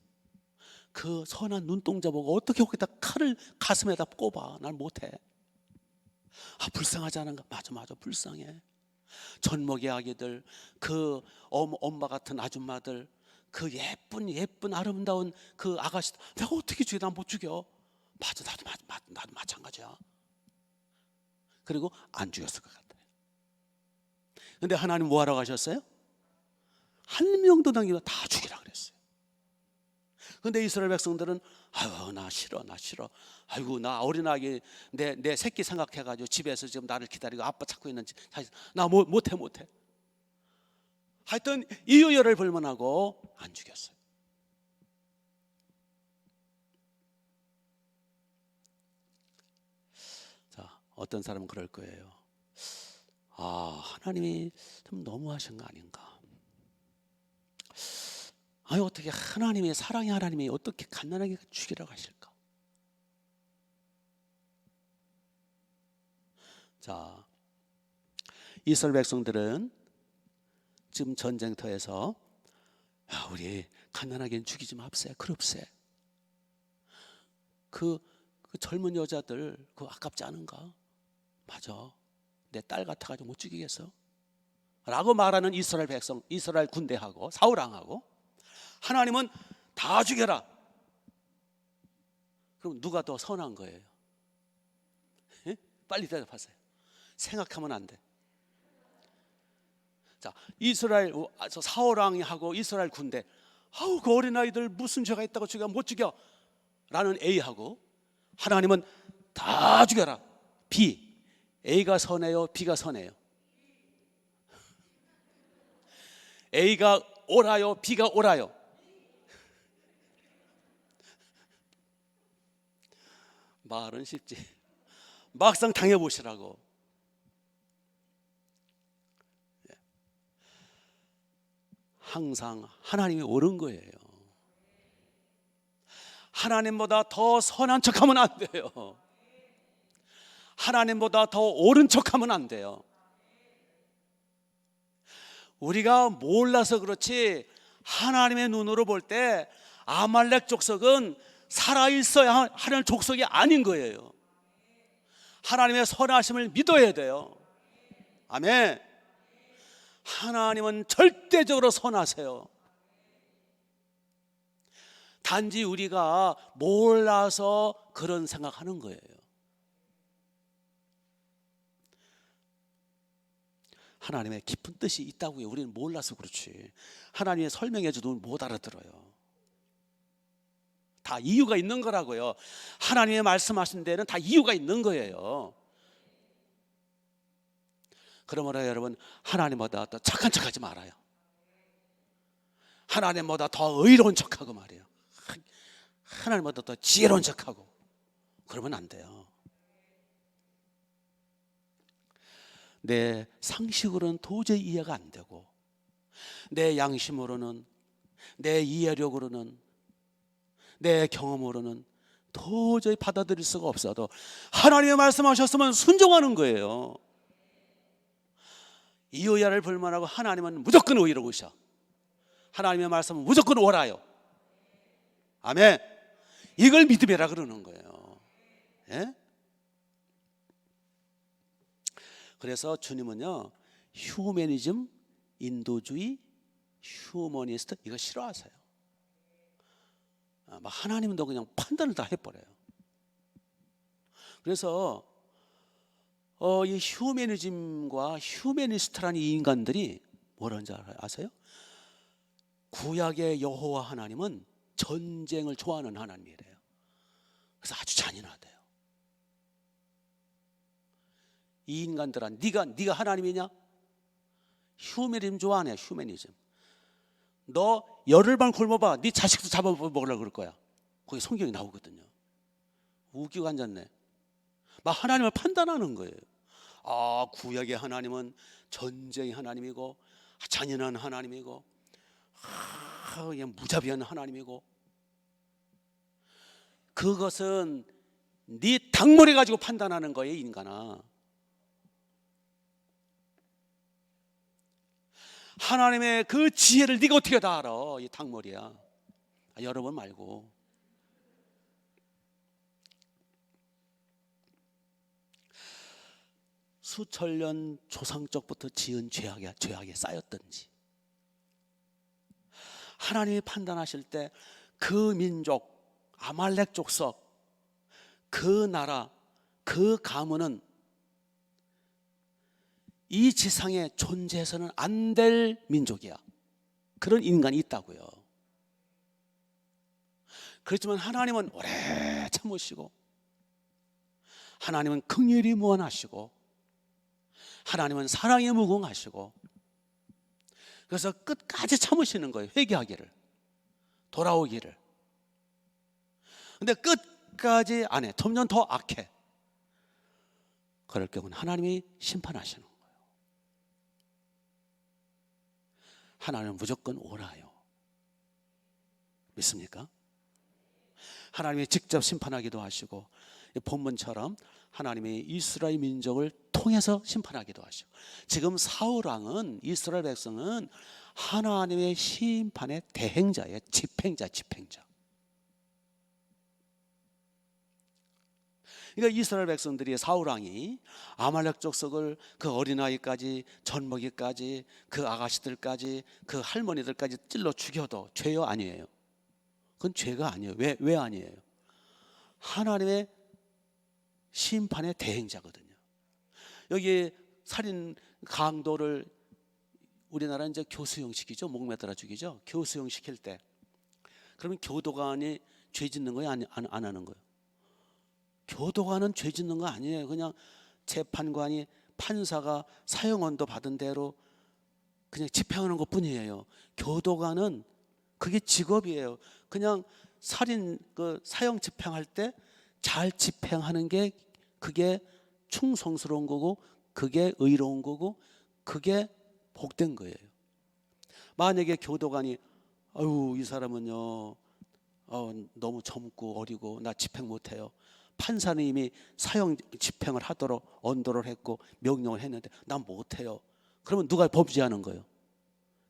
그 선한 눈동자 보고 어떻게 거기다 칼을 가슴에다 꼽아? 난 못해. 불쌍하지 않은가? 맞아 불쌍해. 젖먹이 아기들, 그 엄마 같은 아줌마들, 그 예쁜 아름다운 그 아가씨, 내가 어떻게 죽여? 난 못 죽여. 맞아, 나도 마찬가지야. 그리고 안 죽였을 것 같아요. 근데 하나님 뭐 하라고 하셨어요? 한 명도 남기면 다 죽이라 그랬어요. 근데 이스라엘 백성들은 나 싫어. 아이고 나 어린아기 내 새끼 생각해가지고 집에서 지금 나를 기다리고 아빠 찾고 있는지 나 못해. 하여튼 이유열을 불문하고 안 죽였어요. 자, 어떤 사람은 그럴 거예요. 하나님이 좀 너무하신 거 아닌가? 어떻게 하나님의 사랑의 하나님이 어떻게 갓난아기 죽이라고 하실까? 자, 이스라엘 백성들은 지금 전쟁터에서 우리 갓난아기는 죽이지 맙세, 그럽세. 그 젊은 여자들 그거 아깝지 않은가? 맞아, 내 딸 같아가지고 못 죽이겠어? 라고 말하는 이스라엘 백성, 이스라엘 군대하고 사울왕하고 하나님은 다 죽여라. 그럼 누가 더 선한 거예요? 빨리 대답하세요. 생각하면 안 돼. 자, 이스라엘 사울왕이 하고 이스라엘 군대, 그 어린아이들 무슨 죄가 있다고 죽여? 못 죽여. 라는 A하고 하나님은 다 죽여라. B. A가 선해요, B가 선해요? A가 옳아요, B가 옳아요? 말은 쉽지, 막상 당해보시라고. 항상 하나님이 옳은 거예요. 하나님보다 더 선한 척하면 안 돼요. 하나님보다 더 옳은 척하면 안 돼요. 우리가 몰라서 그렇지 하나님의 눈으로 볼 때 아말렉 족속은 살아있어야 하는 족속이 아닌 거예요. 하나님의 선하심을 믿어야 돼요. 아멘. 하나님은 절대적으로 선하세요. 단지 우리가 몰라서 그런 생각하는 거예요. 하나님의 깊은 뜻이 있다고요. 우리는 몰라서 그렇지. 하나님이 설명해 줘도 못 알아들어요. 다 이유가 있는 거라고요. 하나님의 말씀하신 데는 다 이유가 있는 거예요. 그러므로 여러분, 하나님보다 더 착한 척하지 말아요. 하나님보다 더 의로운 척하고 말이에요. 하나님보다 더 지혜로운 척하고 그러면 안 돼요. 내 상식으로는 도저히 이해가 안 되고, 내 양심으로는, 내 이해력으로는, 내 경험으로는 도저히 받아들일 수가 없어도 하나님의 말씀하셨으면 순종하는 거예요. 이유야를 불만하고 하나님은 무조건 의로우셔. 하나님의 말씀은 무조건 옳아요. 아멘. 이걸 믿음이라 그러는 거예요. 예? 그래서 주님은요, 휴머니즘, 인도주의, 휴머니스트 이거 싫어하세요. 하나님도 그냥 판단을 다 해버려요. 그래서 이 휴머니즘과 휴머니스트라는 이 인간들이 뭐라는지 아세요? 구약의 여호와 하나님은 전쟁을 좋아하는 하나님이래요. 그래서 아주 잔인하대요. 이 인간들아, 네가 하나님이냐? 휴머니즘 좋아하네. 휴머니즘. 너 열흘만 굶어봐. 네 자식도 잡아먹으려고 그럴 거야. 거기 성경이 나오거든요. 웃기고 앉았네. 막 하나님을 판단하는 거예요. 구약의 하나님은 전쟁의 하나님이고, 잔인한 하나님이고, 그냥 무자비한 하나님이고, 그것은 네 닭머리 가지고 판단하는 거예요, 인간아. 하나님의 그 지혜를 네가 어떻게 다 알아? 이 닭머리야. 여러분 말고. 수천 년 조상적부터 지은 죄악에 쌓였던지, 하나님이 판단하실 때 그 민족, 아말렉 족속, 그 나라, 그 가문은 이 지상에 존재해서는 안 될 민족이야. 그런 인간이 있다고요. 그렇지만 하나님은 오래 참으시고, 하나님은 긍휼이 무한하시고, 하나님은 사랑에 무궁하시고, 그래서 끝까지 참으시는 거예요. 회개하기를, 돌아오기를. 근데 끝까지 안 해. 점점 더 악해. 그럴 경우는 하나님이 심판하시는 거예요. 하나님은 무조건 옳아요. 믿습니까? 하나님이 직접 심판하기도 하시고, 본문처럼 하나님이 이스라엘 민족을 통해서 심판하기도 하시고, 지금 사울왕은, 이스라엘 백성은 하나님의 심판의 대행자예요. 집행자. 그러니까 이스라엘 백성들이, 사울왕이 아말렉 족속을 그 어린아이까지, 젖먹이까지, 그 아가씨들까지, 그 할머니들까지 찔러 죽여도 죄요? 아니에요? 그건 죄가 아니에요. 왜 아니에요? 하나님의 심판의 대행자거든요. 여기 살인 강도를 우리나라 이제 교수형 시키죠. 목매달아 죽이죠. 교수형 시킬 때, 그러면 교도관이 죄 짓는 거예요? 안 하는 거예요? 교도관은 죄 짓는 거 아니에요. 그냥 재판관이, 판사가 사형언도 받은 대로 그냥 집행하는 것 뿐이에요. 교도관은 그게 직업이에요. 그냥 살인 사형 집행할 때 잘 집행하는 게, 그게 충성스러운 거고, 그게 의로운 거고, 그게 복된 거예요. 만약에 교도관이 이 사람은요 너무 젊고 어리고 나 집행 못해요. 판사는 이미 사형 집행을 하도록 언도를 했고 명령을 했는데 난 못해요. 그러면 누가 범죄하는 거예요?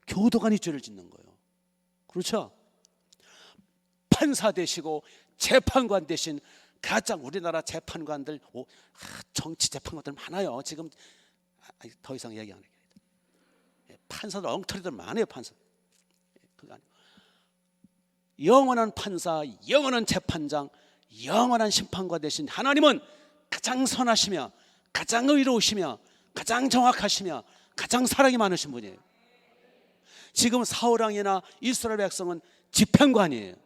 교도관이 죄를 짓는 거예요. 그렇죠? 판사 되시고 재판관 되신 가장, 우리나라 재판관들, 정치 재판관들 많아요. 지금 더 이상 얘기 안 해요. 판사들 엉터리들 많아요. 판사. 그거 아니고 영원한 판사, 영원한 재판장, 영원한 심판관 되신 하나님은 가장 선하시며 가장 의로우시며 가장 정확하시며 가장 사랑이 많으신 분이에요. 지금 사울왕이나 이스라엘 백성은 집행관이에요.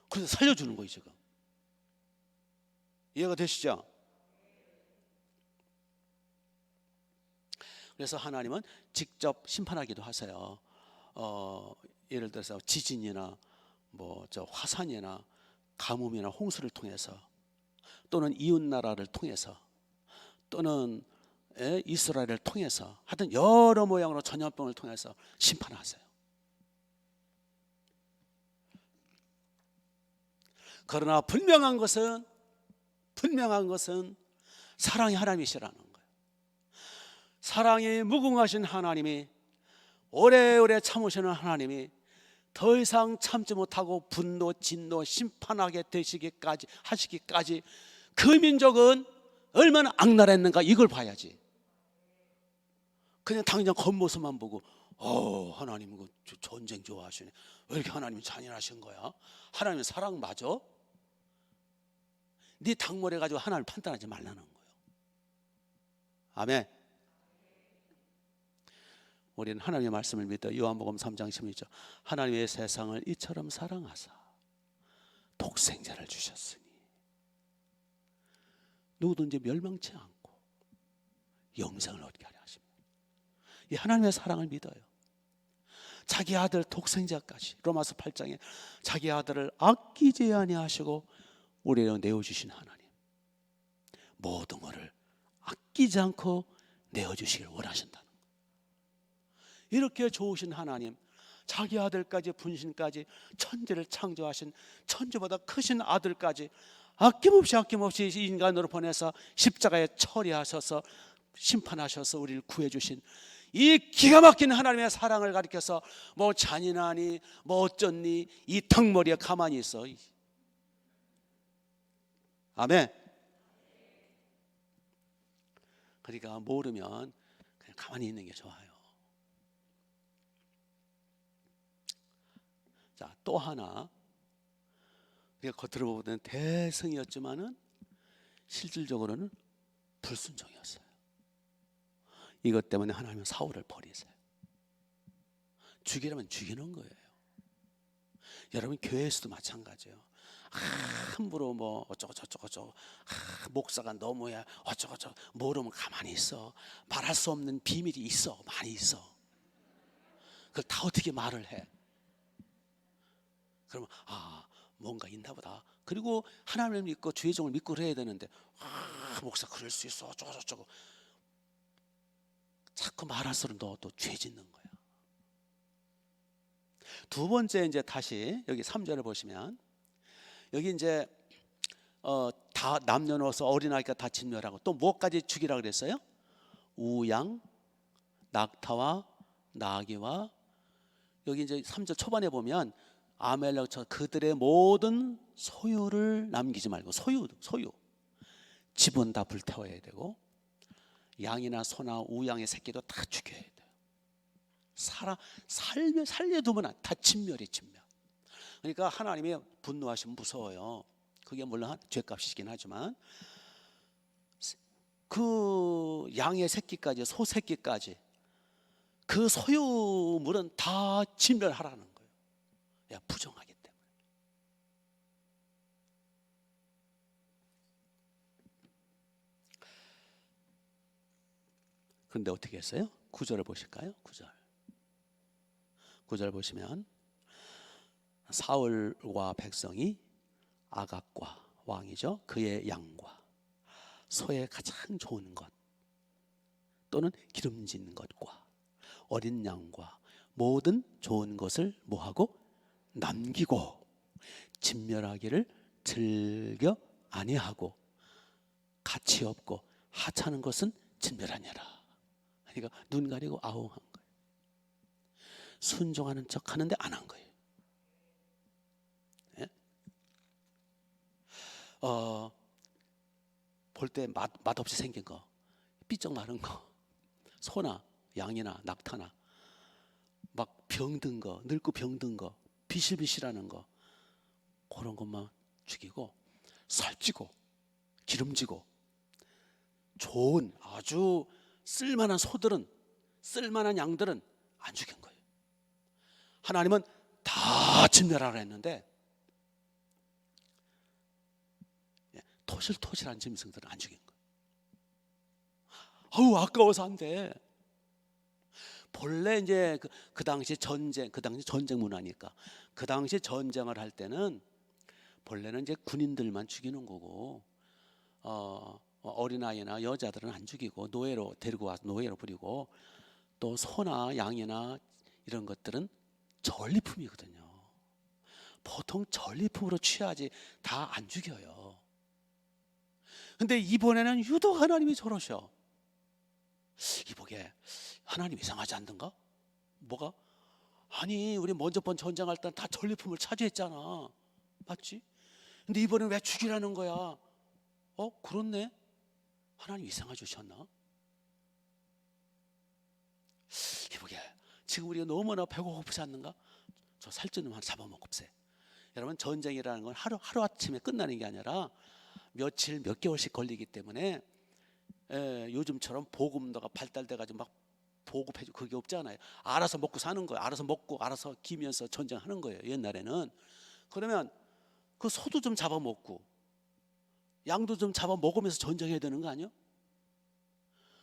그래서 살려주는 거예요 지금. 이해가 되시죠? 그래서 하나님은 직접 심판하기도 하세요. 예를 들어서 지진이나 화산이나 가뭄이나 홍수를 통해서, 또는 이웃 나라를 통해서, 또는 이스라엘을 통해서, 하여튼 여러 모양으로 전염병을 통해서 심판하세요. 그러나 분명한 것은 사랑이 하나님이시라는 거예요. 사랑이 무궁하신 하나님이, 오래오래 참으시는 하나님이 더 이상 참지 못하고 분노, 진노, 심판하게 하시기까지 그 민족은 얼마나 악랄했는가, 이걸 봐야지. 그냥 당장 겉모습만 보고 하나님 그 전쟁 좋아하시네, 왜 이렇게 하나님 잔인하신 거야? 하나님 사랑 맞아? 네 닭머리 가지고 하나님을 판단하지 말라는 거예요. 아멘. 우리는 하나님의 말씀을 믿어 요한복음 3장 16절, 하나님의 세상을 이처럼 사랑하사 독생자를 주셨으니 누구든지 멸망치 않고 영생을 얻게 하려 하십니다. 이 하나님의 사랑을 믿어요. 자기 아들 독생자까지, 로마서 8장에 자기 아들을 아끼지 아니하시고 우리를 내어주신 하나님, 모든 것을 아끼지 않고 내어주시길 원하신다는 거예요. 이렇게 좋으신 하나님, 자기 아들까지, 분신까지, 천지를 창조하신 천지보다 크신 아들까지 아낌없이 인간으로 보내서 십자가에 처리하셔서 심판하셔서 우리를 구해주신 이 기가 막힌 하나님의 사랑을 가리켜서 뭐 잔인하니 뭐 어쩌니 이 턱머리에 가만히 있어. 아멘. 그러니까 모르면 그냥 가만히 있는 게 좋아요. 자, 또 하나, 우리가 겉으로 보면 대성이었지만은 실질적으로는 불순종이었어요. 이것 때문에 하나님은 사울을 버리세요. 죽이라면 죽이는 거예요. 여러분 교회에서도 마찬가지예요. 함부로 뭐 어쩌고 목사가 너무야 어쩌고 모르면 가만히 있어. 말할 수 없는 비밀이 있어, 많이 있어. 그걸 다 어떻게 말을 해? 그러면 뭔가 있나 보다. 그리고 하나님을 믿고 주의 종을 믿고 그래야 되는데 목사 그럴 수 있어 어쩌고 자꾸 말할수록 너 또 죄 짓는 거야. 두 번째, 이제 다시 여기 3절을 보시면 여기 이제 다 남녀노소 어린아이가 다 진멸하고 또 무엇까지 죽이라 그랬어요? 우양, 낙타와 나귀와, 여기 이제 3절 초반에 보면 아멜렉 그들의 모든 소유를 남기지 말고, 소유 집은 다 불태워야 되고 양이나 소나 우양의 새끼도 다 죽여야 돼요. 살려두면 다 진멸이 진멸. 그러니까 하나님이 분노하시면 무서워요. 그게 물론 죄값이긴 하지만 그 양의 새끼까지 소 새끼까지 그 소유물은 다 진멸하라는 거예요. 야, 부정하기 때문에. 그런데 어떻게 했어요? 9절을 보실까요? 9절 보시면 사울과 백성이 아각과 왕이죠, 그의 양과 소의 가장 좋은 것 또는 기름진 것과 어린 양과 모든 좋은 것을 뭐하고 남기고 진멸하기를 즐겨 아니하고 가치 없고 하찮은 것은 진멸하니라. 그러니까 눈 가리고 아웅한 거예요. 순종하는 척 하는데 안 한 거예요. 예? 볼 때 맛없이 생긴 거, 삐쩍 마른 거, 소나 양이나 낙타나 막 병든 거, 늙고 병든 거, 비실비실하는 거 그런 것만 죽이고 살찌고 기름지고 좋은 아주 쓸만한 소들은 쓸만한 양들은 안 죽인 거예요. 하나님은 다 진멸하라 했는데 토실토실한 짐승들은 안 죽인 거예요. 아우 아까워서 안 돼. 본래 이제 그 당시 전쟁, 그 당시 전쟁 문화니까 그 당시 전쟁을 할 때는 본래는 이제 군인들만 죽이는 거고 어린아이나 여자들은 안 죽이고 노예로 데리고 와서 노예로 부리고 또 소나 양이나 이런 것들은 전리품이거든요. 보통 전리품으로 취하지 다 안 죽여요. 근데 이번에는 유독 하나님이 저러셔. 이보게 하나님 이상하지 않던가? 뭐가? 아니 우리 먼저 번 전쟁할 때 다 전리품을 차지했잖아. 맞지? 근데 이번엔 왜 죽이라는 거야? 그렇네. 하나님 이상하셨나? 이보게 지금 우리가 너무나 배고프지 않는가? 저 살찐 놈 하나 잡아먹읍세. 여러분 전쟁이라는 건 하루아침에 끝나는 게 아니라 며칠 몇 개월씩 걸리기 때문에 요즘처럼 보급도가 발달돼가지고 막 보급해주고 그게 없잖아요. 알아서 먹고 사는 거예요. 알아서 먹고 알아서 기면서 전쟁하는 거예요. 옛날에는. 그러면 그 소도 좀 잡아먹고 양도 좀 잡아먹으면서 전쟁해야 되는 거 아니에요?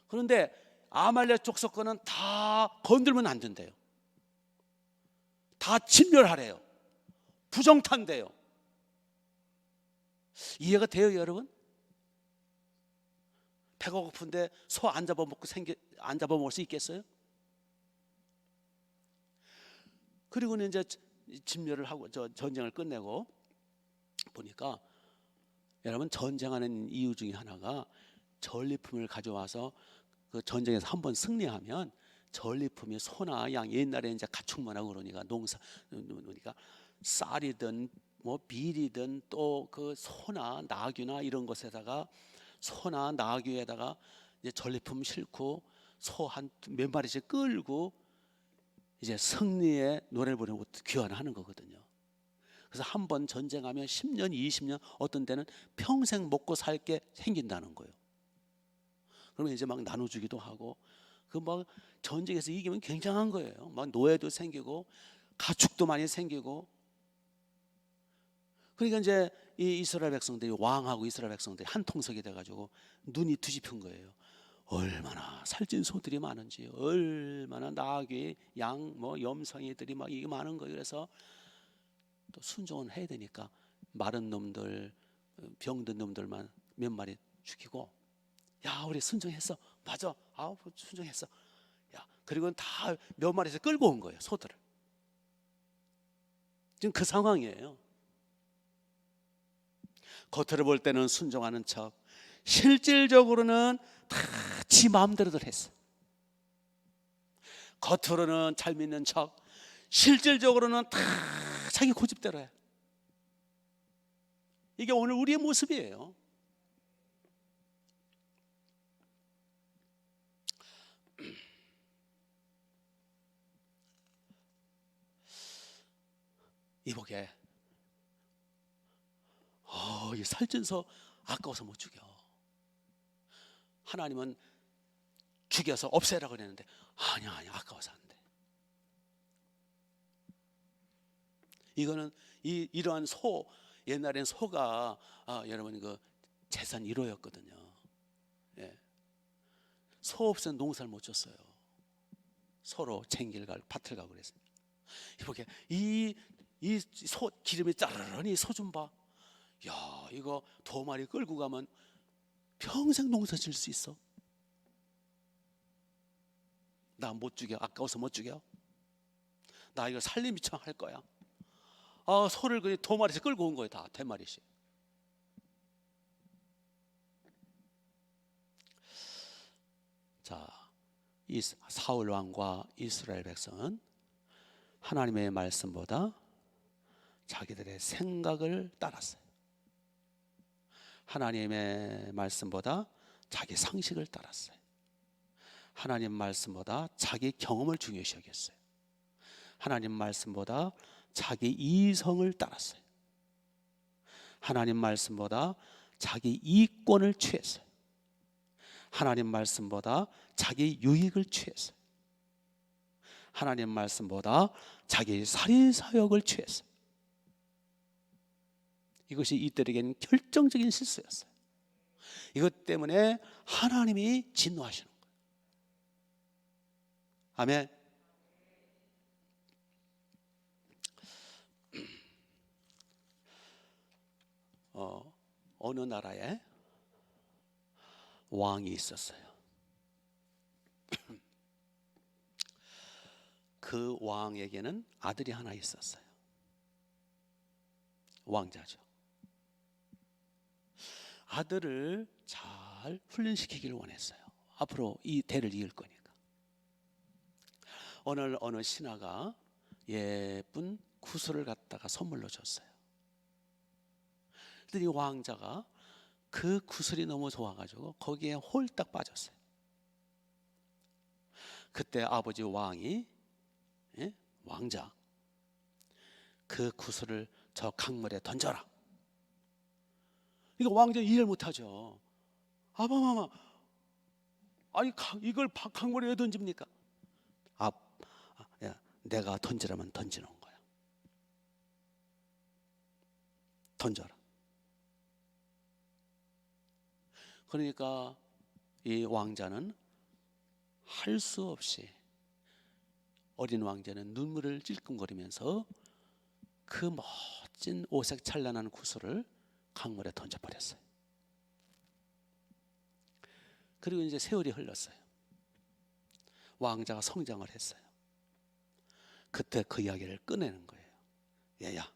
그런데 아말렉 족속과는 다 건들면 안 된대요. 다 진멸하래요. 부정탄대요. 이해가 돼요 여러분? 배가 고픈데 소 안 잡아먹을 수 있겠어요? 그리고는 이제 진멸을 하고 전쟁을 끝내고 보니까 여러분 전쟁하는 이유 중에 하나가 전리품을 가져와서 그 전쟁에서 한번 승리하면 전리품이 소나 양 옛날에 이제 가축만 하고 그러니까 쌀이든 뭐 밀이든 또 그 소나 나귀나 이런 것에다가 소나 나귀에다가 이제 전리품 싣고 소 한 몇 마리씩 끌고 이제 승리의 노래를 부르고 귀환하는 거거든요. 그래서 한 번 전쟁하면 10년, 20년 어떤 때는 평생 먹고 살 게 생긴다는 거예요. 그러면 이제 막 나눠주기도 하고 그 막 전쟁에서 이기면 굉장한 거예요. 막 노예도 생기고 가축도 많이 생기고. 그러니까 이제 이 이스라엘 백성들이 왕하고 이스라엘 백성들이 한 통속이 돼가지고 눈이 뒤집힌 거예요. 얼마나 살찐 소들이 많은지, 얼마나 나귀, 양, 뭐 염성이들이 막 이게 많은 거예요. 그래서 또 순종은 해야 되니까 마른 놈들, 병든 놈들만 몇 마리 죽이고, 야 우리 순종했어, 맞아, 순종했어, 야 그리고 다 몇 마리에서 끌고 온 거예요 소들을. 지금 그 상황이에요. 겉으로 볼 때는 순종하는 척, 실질적으로는 다 지 마음대로들 했어. 겉으로는 잘 믿는 척, 실질적으로는 다 자기 고집대로 해. 이게 오늘 우리의 모습이에요. 이보게 이 살찐서 아까워서 못 죽여. 하나님은 죽여서 없애라 그랬는데 아니야 아까워서 안 돼. 이거는 이러한 소, 옛날엔 소가 여러분 그 재산 1호였거든요. 예. 소 없으면 농사를 못 졌어요. 서로 쟁길 가고 밭을 가고 그랬어요. 이렇게 이 소 기름이 짜르르니 소 좀 봐. 야 이거 2마리 끌고 가면 평생 농사 질 수 있어. 나 못 죽여. 아까워서 못 죽여. 나 이거 살림 이창 할 거야. 소를 그냥 2마리씩 끌고 온 거예요. 다 1마리씩. 자, 이 사울 왕과 이스라엘 백성은 하나님의 말씀보다 자기들의 생각을 따랐어요. 하나님의 말씀보다 자기 상식을 따랐어요. 하나님 말씀보다 자기 경험을 중요시 여겼어요. 하나님 말씀보다 자기 이성을 따랐어요. 하나님 말씀보다 자기 이권을 취했어요. 하나님 말씀보다 자기 유익을 취했어요. 하나님 말씀보다 자기 사리사욕을 취했어요. 이것이 이들에게는 결정적인 실수였어요. 이것 때문에 하나님이 진노하시는 거예요. 아멘. 어느 나라에 왕이 있었어요. 그 왕에게는 아들이 하나 있었어요. 왕자죠. 아들을 잘 훈련시키기를 원했어요. 앞으로 이 대를 이을 거니까. 오늘 어느 신하가 예쁜 구슬을 갖다가 선물로 줬어요. 그랬더니 왕자가 그 구슬이 너무 좋아가지고 거기에 홀딱 빠졌어요. 그때 아버지 왕이, 왕자, 그 구슬을 저 강물에 던져라. 이거 왕자 이해를 못하죠. 아마마마, 아니 이걸 강물에 왜 던집니까? 야, 내가 던지라면 던지는 거야. 던져라. 그러니까 이 왕자는 할 수 없이, 어린 왕자는 눈물을 찔끔거리면서 그 멋진 오색 찬란한 구슬을 강물에 던져버렸어요. 그리고 이제 세월이 흘렀어요. 왕자가 성장을 했어요. 그때 그 이야기를 꺼내는 거예요. 얘야,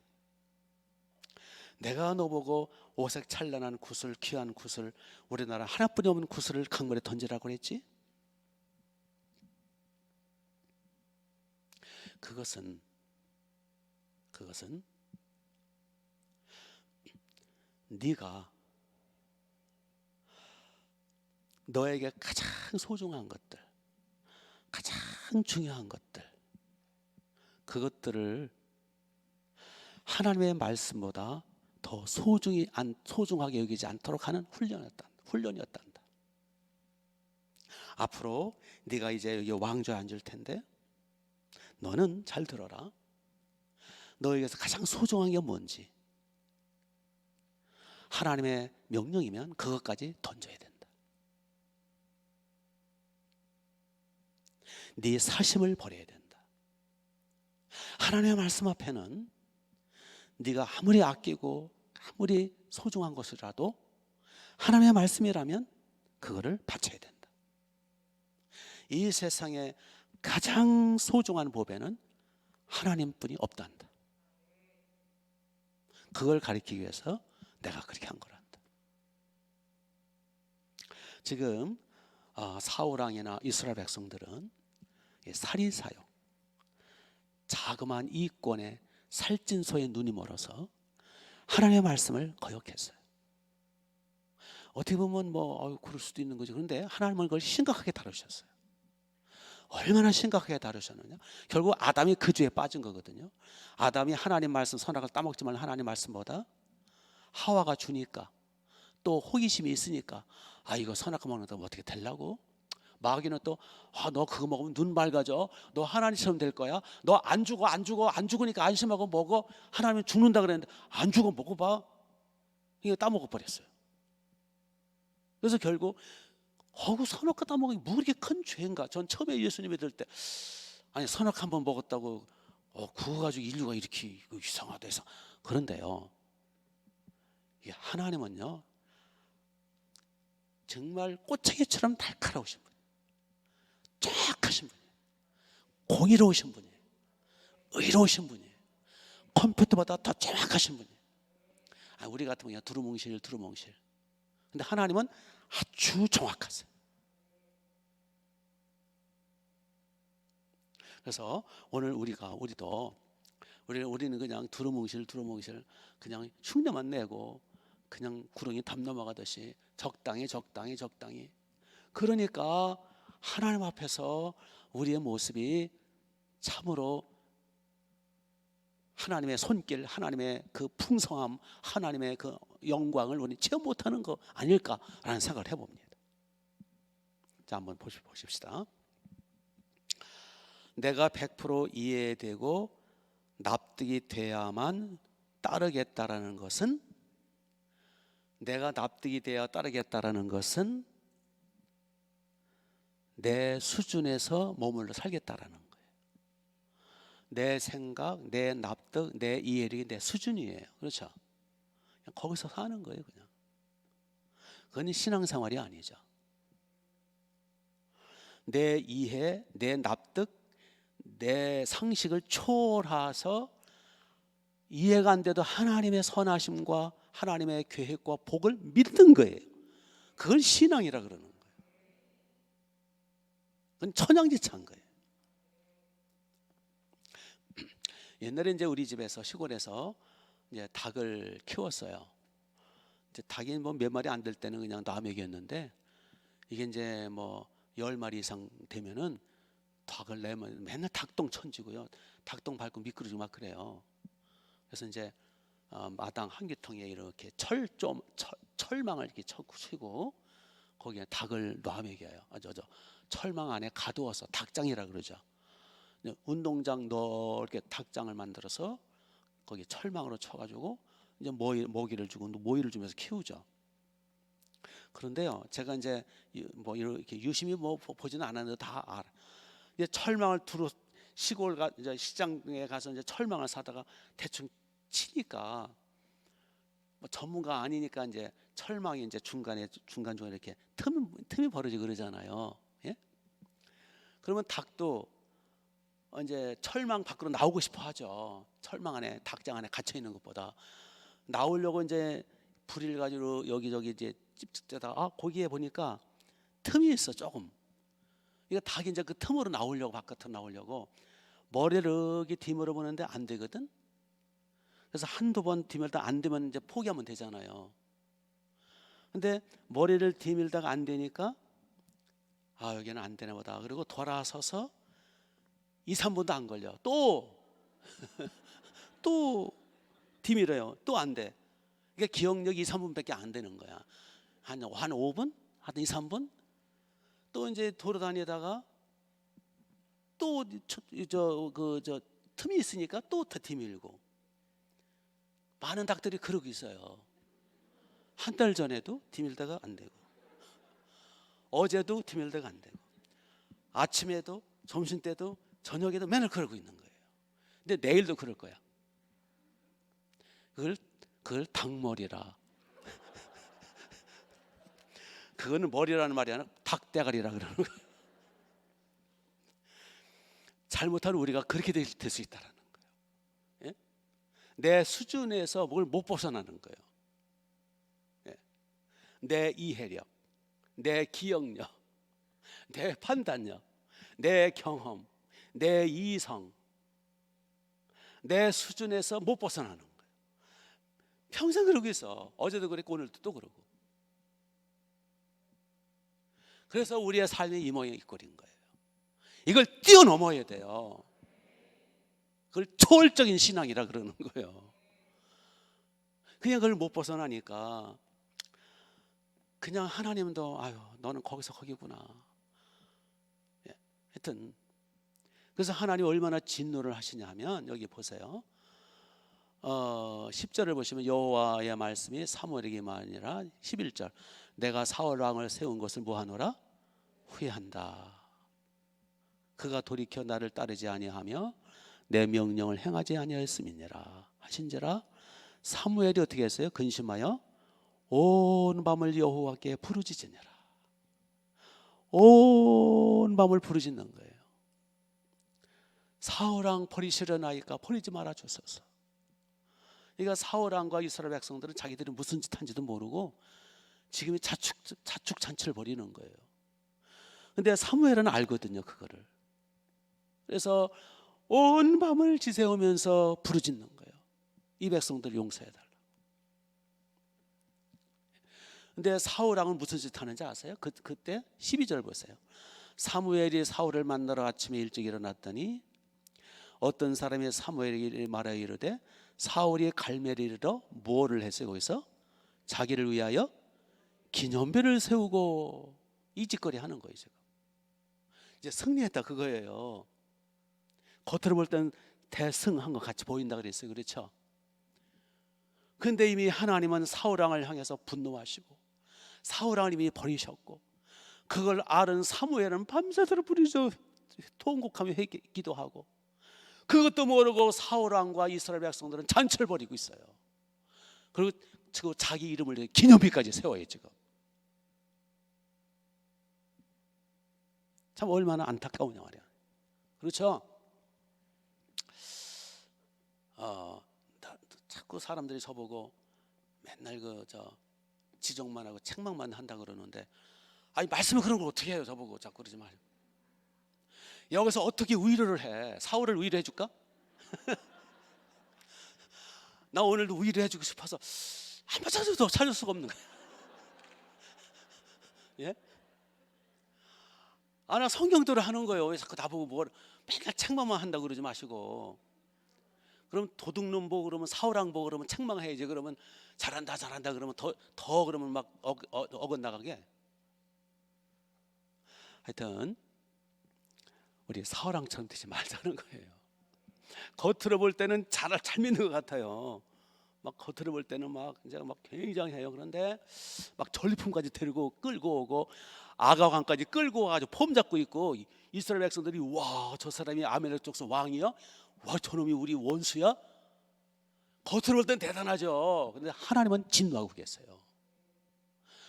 내가 너보고 오색 찬란한 구슬, 귀한 구슬, 우리나라 하나뿐이 없는 구슬을 강물에 던지라고 그랬지? 그것은 네가 너에게 가장 소중한 것들, 가장 중요한 것들, 그것들을 하나님의 말씀보다 더 소중하게 여기지 않도록 하는 훈련이었단다. 앞으로 네가 이제 여기 왕좌에 앉을 텐데 너는 잘 들어라. 너에게서 가장 소중한 게 뭔지, 하나님의 명령이면 그것까지 던져야 된다. 네 사심을 버려야 된다. 하나님의 말씀 앞에는 네가 아무리 아끼고 아무리 소중한 것이라도 하나님의 말씀이라면 그거를 바쳐야 된다. 이 세상에 가장 소중한 보배는 하나님뿐이 없단다. 그걸 가리키기 위해서 내가 그렇게 한 거란다. 지금 사울왕이나 이스라엘 백성들은 사리사욕, 자그마한 이권에 살찐소에 눈이 멀어서 하나님의 말씀을 거역했어요. 어떻게 보면 그럴 수도 있는 거죠. 그런데 하나님은 그걸 심각하게 다루셨어요. 얼마나 심각하게 다루셨느냐. 결국 아담이 그 죄에 빠진 거거든요. 아담이 하나님 말씀 선악을 따먹지만 하나님 말씀보다 하와가 주니까, 또 호기심이 있으니까 이거 선악 먹는다 어떻게 되려고? 마귀는 또 너 그거 먹으면 눈 맑아져, 너 하나님처럼 될 거야, 너 안 죽으니까 안심하고 먹어, 하나님은 죽는다 그랬는데 안 죽어 먹어봐. 이거 따먹어 버렸어요. 그래서 결국 선악 따먹으니 뭐 그렇게 큰 죄인가. 전 처음에 예수님 믿을 때 선악 한번 먹었다고 그거 가지고 인류가 이렇게 이상하다 해서. 그런데요, 하나님은요 정말 꽃차기처럼 날카로우신 분, 정확하신 분이에요. 공의로우신 분이에요. 의로우신 분이에요. 컴퓨터보다 더 정확하신 분이에요. 우리 같으면 그냥 두루뭉실. 근데 하나님은 아주 정확하세요. 그래서 오늘 우리는 그냥 두루뭉실 그냥 흉내만 내고 그냥 구렁이 담 넘어가듯이 적당히. 그러니까 하나님 앞에서 우리의 모습이 참으로 하나님의 손길, 하나님의 그 풍성함, 하나님의 그 영광을 우리 체험 못하는 거 아닐까라는 생각을 해봅니다. 자, 한번 보십시다. 내가 100% 이해되고 납득이 돼야만 따르겠다라는 것은, 내가 납득이 되어 따르겠다라는 것은 내 수준에서 머물러 살겠다라는 거예요. 내 생각, 내 납득, 내 이해력이 내 수준이에요. 그렇죠? 그냥 거기서 사는 거예요. 그냥. 그건 신앙생활이 아니죠. 내 이해, 내 납득, 내 상식을 초월해서 이해가 안 돼도 하나님의 선하심과 하나님의 계획과 복을 믿는 거예요. 그걸 신앙이라 그러는 거예요. 그건 천양지차인 거예요. 옛날에 이제 우리 집에서 시골에서 이제 닭을 키웠어요. 이제 닭이 뭐 몇 마리 안 될 때는 그냥 남에게였는데, 이게 이제 뭐 10마리 이상 되면은 닭을 내면 맨날 닭똥 천지고요. 닭똥 밟고 미끄러지고 막 그래요. 그래서 이제 마당 한기통에 이렇게 철망을 이렇게 치고 거기에 닭을 놔먹여요. 철망 안에 가두어서 닭장이라 그러죠. 운동장 넓게 닭장을 만들어서 거기 철망으로 쳐가지고 이제 모기를 주고 모이를 주면서 키우죠. 그런데요, 제가 이제 뭐 이렇게 유심히 뭐 보지는 않았는데 다 알아. 이제 철망을 두루 이제 시장에 가서 이제 철망을 사다가 대충 치니까, 뭐 전문가 아니니까 이제 철망이 이제 중간에 이렇게 틈이 벌어지고 그러잖아요. 예? 그러면 닭도 이제 철망 밖으로 나오고 싶어 하죠. 철망 안에, 닭장 안에 갇혀 있는 것보다 나오려고 이제 불을 가지고 여기저기 이제 찝찝대다가 거기에 보니까 틈이 있어, 조금. 이거 닭이 이제 그 틈으로 나오려고, 바깥으로 나오려고 머리를 이렇게 뒤밀어 보는데 안 되거든. 그래서 한두 번 뒤밀다 안 되면 이제 포기하면 되잖아요. 근데 머리를 뒤밀다가 안 되니까 여기는 안 되나 보다. 그리고 돌아서서 2, 3분도 안 걸려. 또 뒤밀어요. 또 안 돼. 그러니까 기억력이 2, 3분밖에 안 되는 거야. 한 5분? 한 2, 3분? 또 이제 돌아다니다가 또 틈이 있으니까 또 뒤밀고. 많은 닭들이 그러고 있어요. 한 달 전에도 뒤밀다가 안 되고, 어제도 뒤밀다가 안 되고, 아침에도, 점심 때도, 저녁에도 맨날 그러고 있는 거예요. 근데 내일도 그럴 거야. 그걸 닭머리라. 그거는 머리라는 말이 아니라 닭대가리라 그러는 거예요. 잘못하면 우리가 그렇게 될 수 있다라는 거예요. 예? 내 수준에서 뭘 못 벗어나는 거예요. 예? 내 이해력, 내 기억력, 내 판단력, 내 경험, 내 이성, 내 수준에서 못 벗어나는 거예요. 평생 그러고 있어. 어제도 그랬고 오늘도 또 그러고. 그래서 우리의 삶이 이 모양이 꼴인 거예요. 이걸 뛰어넘어야 돼요. 그걸 초월적인 신앙이라 그러는 거예요. 그냥 그걸 못 벗어나니까 그냥 하나님도 너는 거기서 거기구나. 예, 하여튼 그래서 하나님 얼마나 진노를 하시냐면, 여기 보세요. 10절을 보시면 여호와의 말씀이 사무엘에게 말하니라. 11절, 내가 사울 왕을 세운 것을 뭐하노라? 후회한다. 그가 돌이켜 나를 따르지 아니하며 내 명령을 행하지 아니하였음이니라 하신지라. 사무엘이 어떻게 했어요? 근심하여 온 밤을 여호와께 부르짖으니라. 온 밤을 부르짖는 거예요. 사울왕 버리시려나이까 버리지 말아 주소서. 그러니까 사울왕과 이스라엘 백성들은 자기들이 무슨 짓 한지도 모르고 지금 자축잔치를 벌이는 거예요. 근데 사무엘은 알거든요, 그거를. 그래서 온 밤을 지새우면서 부르짖는 거예요. 이 백성들 용서해달라. 근데 사울왕은 무슨 짓 하는지 아세요? 그때 12절 보세요. 사무엘이 사울을 만나러 아침에 일찍 일어났더니 어떤 사람이 사무엘에게 말하여 이르되 사울이 갈멜에 이르러 뭐를 했어요? 거기서 자기를 위하여 기념비를 세우고 이 짓거리 하는 거예요. 지금 이제 승리했다 그거예요. 겉으로 볼 땐 대승한 것 같이 보인다 그랬어요. 그렇죠? 근데 이미 하나님은 사울왕을 향해서 분노하시고 사울왕을 이미 버리셨고, 그걸 아는 사무엘은 밤새도록 부르짖어 통곡하며 기도하고, 그것도 모르고 사울왕과 이스라엘 백성들은 잔치를 벌이고 있어요. 그리고 자기 이름을 기념비까지 세워요. 지금 참 얼마나 안타까우냐 말이야. 그렇죠? 자꾸 사람들이 저보고 맨날 지적만 하고 책망만 한다 그러는데, 아니 말씀을 그런 걸 어떻게 해요? 저보고 자꾸 그러지 말고. 여기서 어떻게 위로를 해? 사울을 위로해 줄까? 나 오늘도 위로해 주고 싶어서 한번 찾아도 찾을 수가 없는 거야. 예? 나 성경대로 하는 거예요. 왜 자꾸 나보고 맨날 책망만 한다고 그러지 마시고. 그럼 도둑놈 보고 그러면 사울왕 보고 그러면 책망해야지. 그러면 잘한다 그러면 더 그러면 막 어긋나가게. 하여튼 우리 사울왕처럼 되지 말자는 거예요. 겉으로 볼 때는 잘 믿는 것 같아요. 막 겉으로 볼 때는 이제 굉장해요. 그런데 막 전리품까지 데리고 끌고 오고 아가왕까지 끌고 와가지고 폼 잡고 있고, 이스라엘 백성들이 와, 저 사람이 아멜렉 족속 왕이야? 와, 저놈이 우리 원수야? 겉으로 볼 땐 대단하죠. 그런데 하나님은 진노하고 계세요.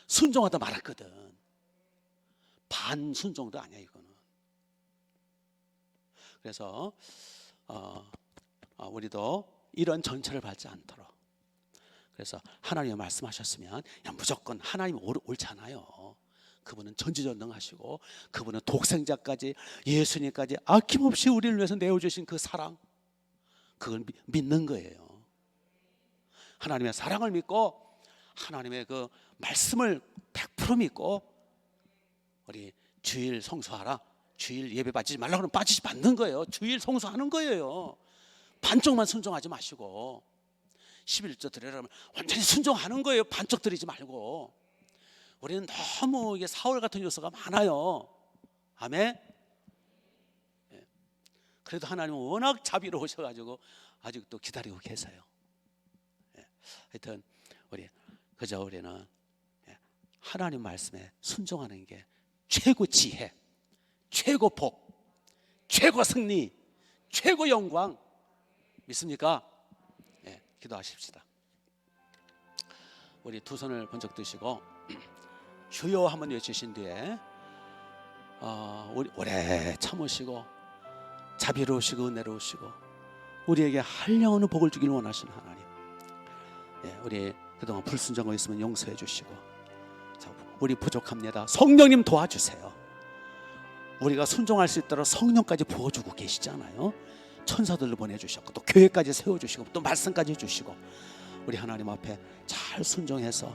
순종하다 말았거든. 반순종도 아니야 이거는. 그래서 우리도 이런 전철을 밟지 않도록, 그래서 하나님이 말씀하셨으면 그냥 무조건 하나님 옳잖아요. 그분은 전지전능하시고 그분은 독생자까지 예수님까지 아낌없이 우리를 위해서 내어주신 그 사랑, 그걸 믿는 거예요. 하나님의 사랑을 믿고 하나님의 그 말씀을 100% 믿고 우리 주일 성수하라, 주일 예배 빠지지 말라고 하면 빠지지 않는 거예요. 주일 성수하는 거예요. 반쪽만 순종하지 마시고 11조 드리라면 완전히 순종하는 거예요. 반쪽 드리지 말고. 우리는 너무 이게 사울 같은 요소가 많아요. 아멘. 그래도 하나님은 워낙 자비로우셔가지고 아직도 기다리고 계세요. 하여튼 우리는 하나님 말씀에 순종하는 게 최고 지혜, 최고 복, 최고 승리, 최고 영광. 믿습니까? 기도하십시다. 우리 두 손을 번쩍 드시고 주여 한번 외치신 뒤에 우리 오래 참으시고 자비로우시고 은혜로우시고 우리에게 한량없는 복을 주길 원하시는 하나님, 우리 그동안 불순종하고 있으면 용서해 주시고, 우리 부족합니다. 성령님 도와주세요. 우리가 순종할 수 있도록 성령까지 부어주고 계시잖아요. 천사들을 보내주셨고 또 교회까지 세워주시고 또 말씀까지 주시고, 우리 하나님 앞에 잘 순종해서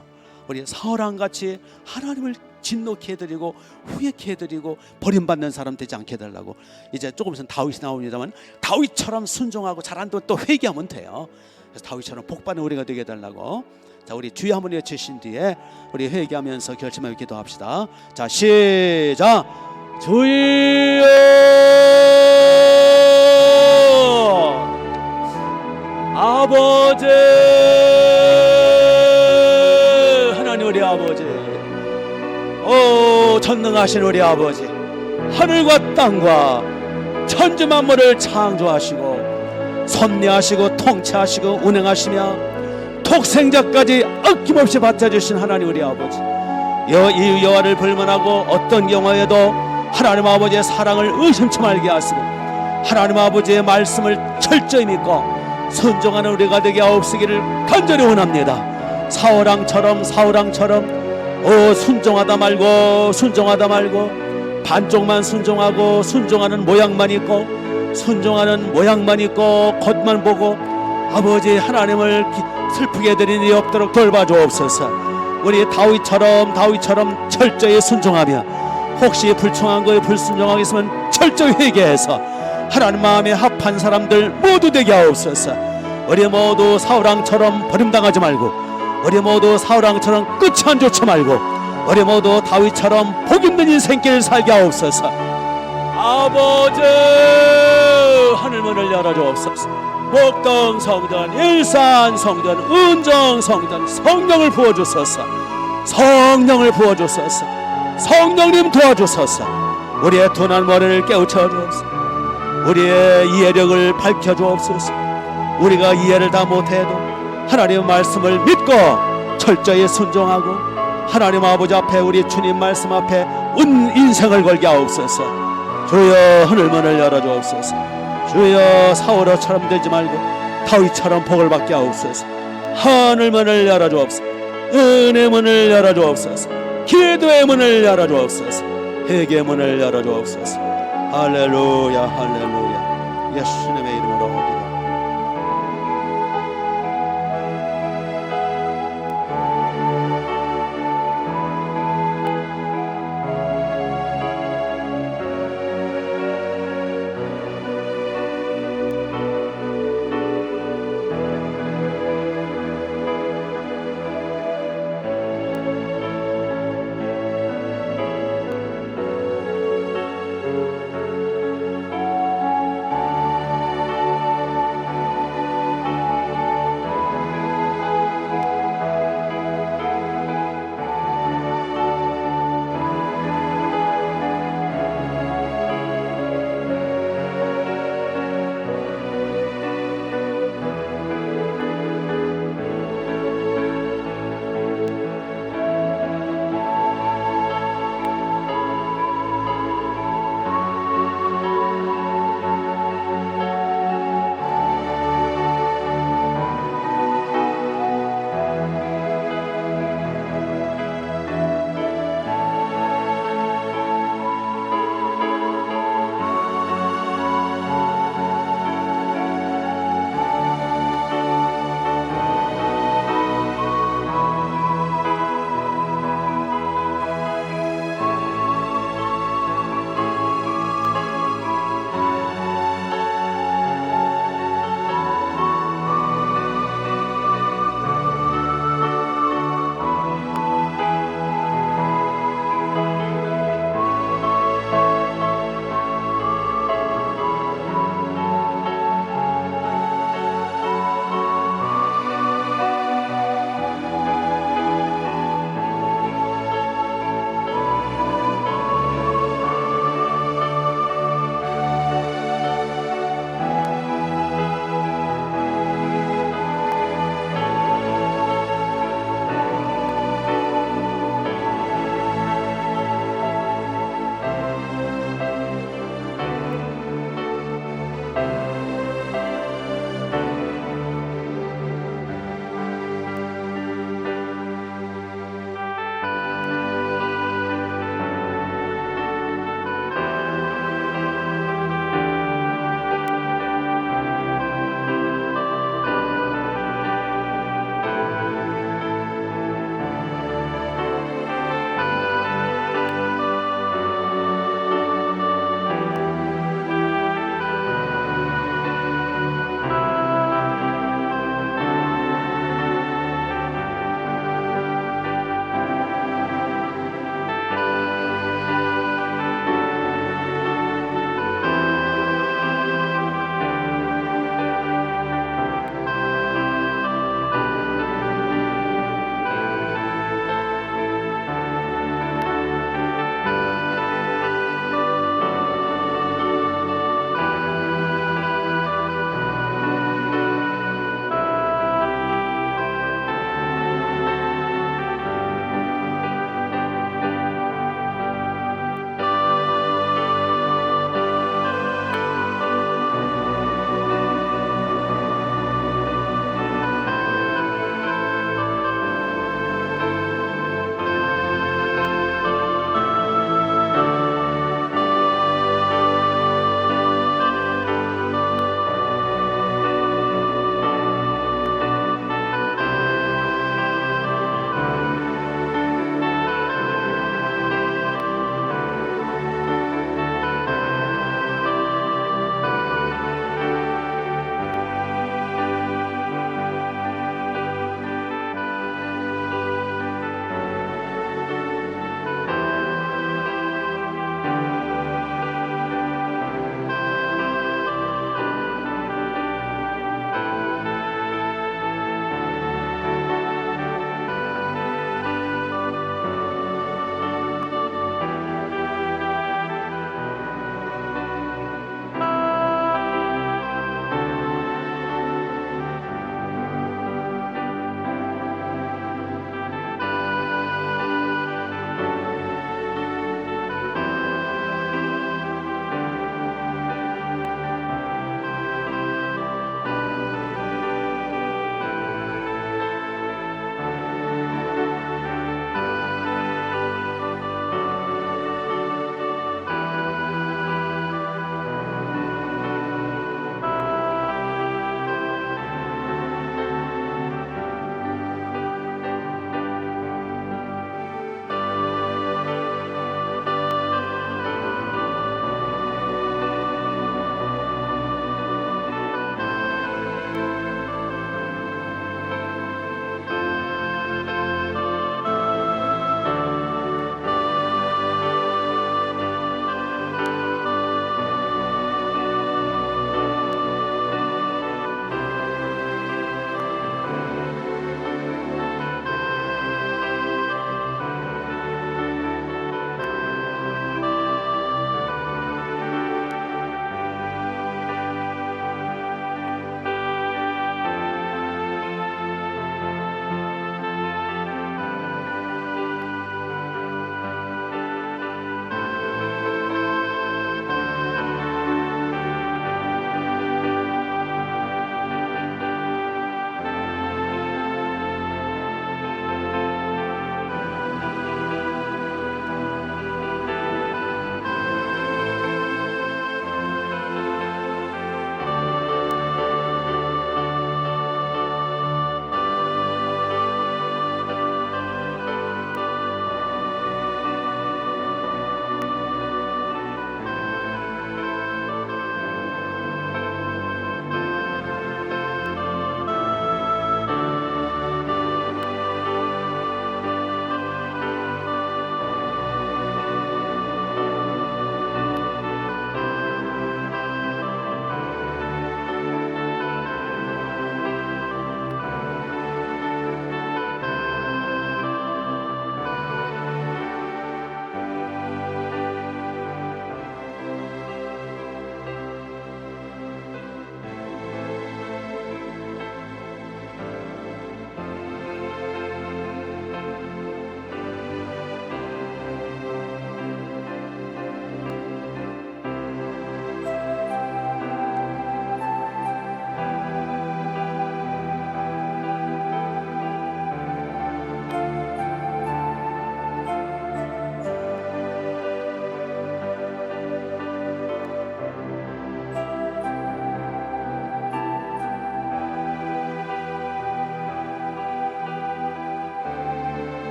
우리 사울왕같이 하나님을 진노케 해드리고 후회케 해드리고 버림받는 사람 되지 않게 해달라고. 이제 조금 있으면 다윗이 나옵니다만 다윗처럼 순종하고 잘한다면 또 회개하면 돼요. 그래서 다윗처럼 복받는 우리가 되게 해달라고. 자, 우리 주여 한번 외치신 뒤에 우리 회개하면서 결심하며 기도합시다. 자, 시작. 주여, 아버지, 하나님 우리 아버지, 전능하신 우리 아버지, 하늘과 땅과 천지 만물을 창조하시고 섭리하시고 통치하시고 운행하시며 독생자까지 아낌없이 바쳐주신 하나님 우리 아버지, 이 여호와를 불문하고 어떤 경우에도 하나님 아버지의 사랑을 의심치 말게 하시고 하나님 아버지의 말씀을 철저히 믿고 순종하는 우리가 되게 하옵시기를 간절히 원합니다. 사울왕처럼 순종하다 말고 반쪽만 순종하고 순종하는 모양만 있고 겉만 보고 아버지 하나님을 슬프게 해드리는 일이 없도록 돌봐주옵소서. 우리 다윗처럼 철저히 순종하며 혹시 불충한 거에 불순종하게 있으면 철저히 회개해서 하나님 마음에 합한 사람들 모두 되게 하옵소서. 우리 모두 사울왕처럼 버림당하지 말고, 우리 모두 사울왕처럼 끝이 안 좋지 말고, 우리 모두 다윗처럼 복있는 인생길 살게 하옵소서. 아버지, 하늘문을 열어주옵소서. 목동 성전, 일산 성전, 은정 성전, 성령을 부어주소서. 성령을 부어주소서. 성령님 도와주소서. 우리의 둔한 머리를 깨우쳐 주옵소서. 우리의 이해력을 밝혀 주옵소서. 우리가 이해를 다 못해도 하나님의 말씀을 믿고 철저히 순종하고 하나님 아버지 앞에, 우리 주님 말씀 앞에 인생을 걸게 하옵소서. 주여, 하늘문을 열어 주옵소서. 주여, 사울처럼 되지 말고 다윗처럼 복을 받게 하옵소서. 하늘문을 열어 주옵소서. 은혜의 문을 열어 주옵소서. 기도의 문을 열어 주옵소서. 회개의 문을 열어 주옵소서. 할렐루야, 할렐루야. 예수님의 이름으로